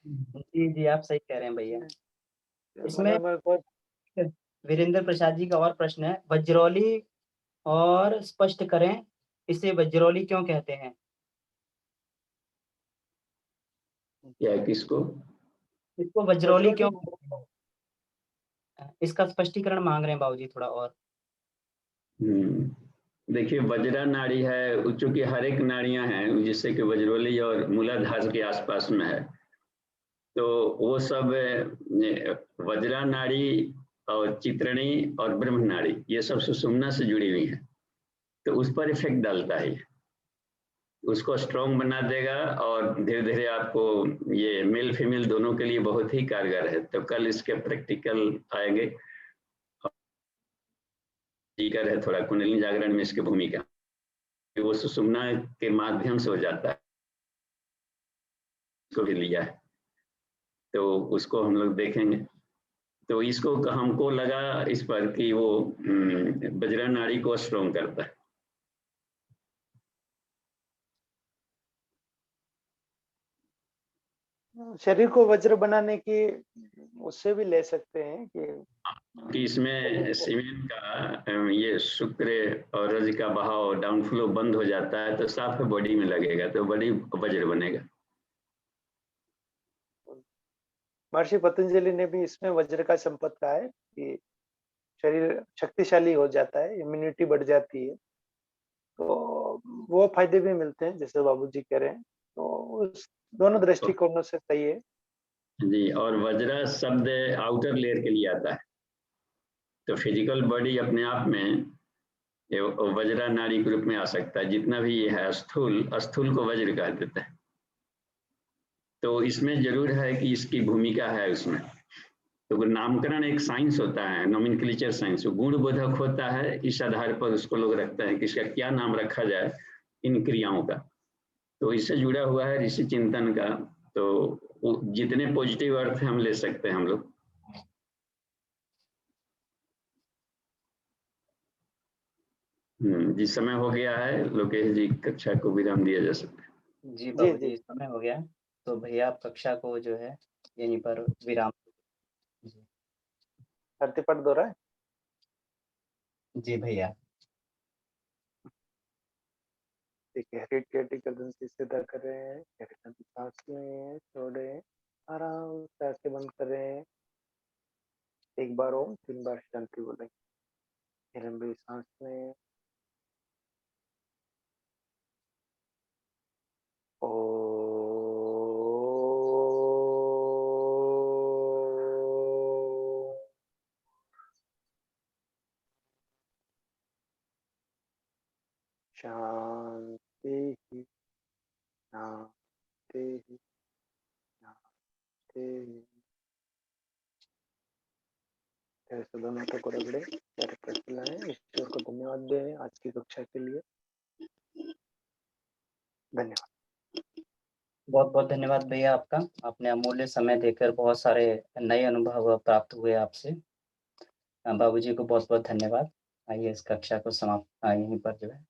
[SPEAKER 1] जी जी आप सही कह रहे हैं भैया। इसमें
[SPEAKER 3] मतलब मैं को
[SPEAKER 1] वीरेंद्र प्रसाद जी का और प्रश्न है, वज्रौली और स्पष्ट करें, इसे वज्रौली क्यों कहते हैं?
[SPEAKER 6] क्या किसको?
[SPEAKER 1] इसको वज्रौली क्यों कहते हैं? इसका स्पष्टीकरण मांग रहे हैं बाबूजी थोड़ा और।
[SPEAKER 6] देखिए वज्रा नाड़ी है, चूंकि हर एक नाड़ियां हैं जिससे कि वज्रोली और मूलाधार के आसपास में है, तो वो सब वज्रा नाड़ी और चित्रणी और ब्रह्म नाड़ी ये सब सुषुम्ना से जुड़ी हुई है, तो उस पर इफेक्ट डालता है, उसको स्ट्रॉन्ग बना देगा, और धीरे धीरे आपको ये मेल फीमेल दोनों के लिए बहुत ही कारगर है। तो कल इसके प्रैक्टिकल आएंगे, कर है थोड़ा कुंडलिनी जागरण में इसकी भूमिका, वो सुषुम्ना के माध्यम से हो जाता है, इसको भी लिया है, तो उसको हम लोग देखेंगे। तो इसको हमको लगा इस पर कि वो बजरा नाड़ी को स्ट्रॉन्ग करता है।
[SPEAKER 3] शरीर को वज्र बनाने की उससे भी ले सकते हैं
[SPEAKER 6] कि इसमें सीमेंट का ये शुक्र और रज का बहाव डाउनफ्लो बंद हो जाता है, तो साफ बॉडी में लगेगा, तो बड़ी वज्र बनेगा।
[SPEAKER 3] महर्षि पतंजलि ने भी इसमें वज्र का संपद कहा है कि शरीर शक्तिशाली हो जाता है, इम्यूनिटी बढ़ जाती है, तो वो फायदे भी मिलते हैं जैसे बाबूजी कह रहे हैं। तो उस दोनों दृष्टिकोणों से सही है
[SPEAKER 6] जी, और वज्रा शब्द आउटर लेयर के लिए आता है, तो फिजिकल बॉडी अपने आप में वज्रा नाड़ी के रूप में आ सकता है। जितना भी ये है स्थूल को वज्र कह देता है। तो इसमें जरूर है कि इसकी भूमिका है उसमें। तो नामकरण एक साइंस होता है, नोमेनक्लेचर साइंस, गुण बोधक होता है, इस आधार पर उसको लोग रखते हैं कि इसका क्या नाम रखा जाए इन क्रियाओं का। तो इससे जुड़ा हुआ है ऋषि चिंतन का, तो जितने पॉजिटिव अर्थ हम ले सकते हैं हम लोग। जी समय हो गया है, लोकेश जी कक्षा को विराम दिया जा सकता है।
[SPEAKER 1] जी
[SPEAKER 3] जी
[SPEAKER 1] बाबू
[SPEAKER 3] जी
[SPEAKER 1] जी समय हो गया, तो भैया आप कक्षा को जो है यहीं पर विराम। जी
[SPEAKER 3] प्रतिपट दोहराए।
[SPEAKER 1] जी भैया।
[SPEAKER 3] ठीक है, रीड के गर्दन से सीधा कर रहे हैं, सांस लें, छोड़े, आराम से आंखें बंद कर रहे हैं, एक बार ओम, 3 बार शांति बोलें। लंबी सांस में शांति ही शांति ही शांति ही। ऐसे दोनों हाथों को रगड़े, पैर पर फैलाएं, ईश्वर को धन्यवाद दें आज की कक्षा के लिए। धन्यवाद।
[SPEAKER 1] बहुत बहुत धन्यवाद भैया आपका। आपने अमूल्य समय देकर बहुत सारे नए अनुभव प्राप्त हुए आपसे। बाबूजी को बहुत बहुत धन्यवाद। आइए इस कक्षा को समाप्त यहीं पर जो है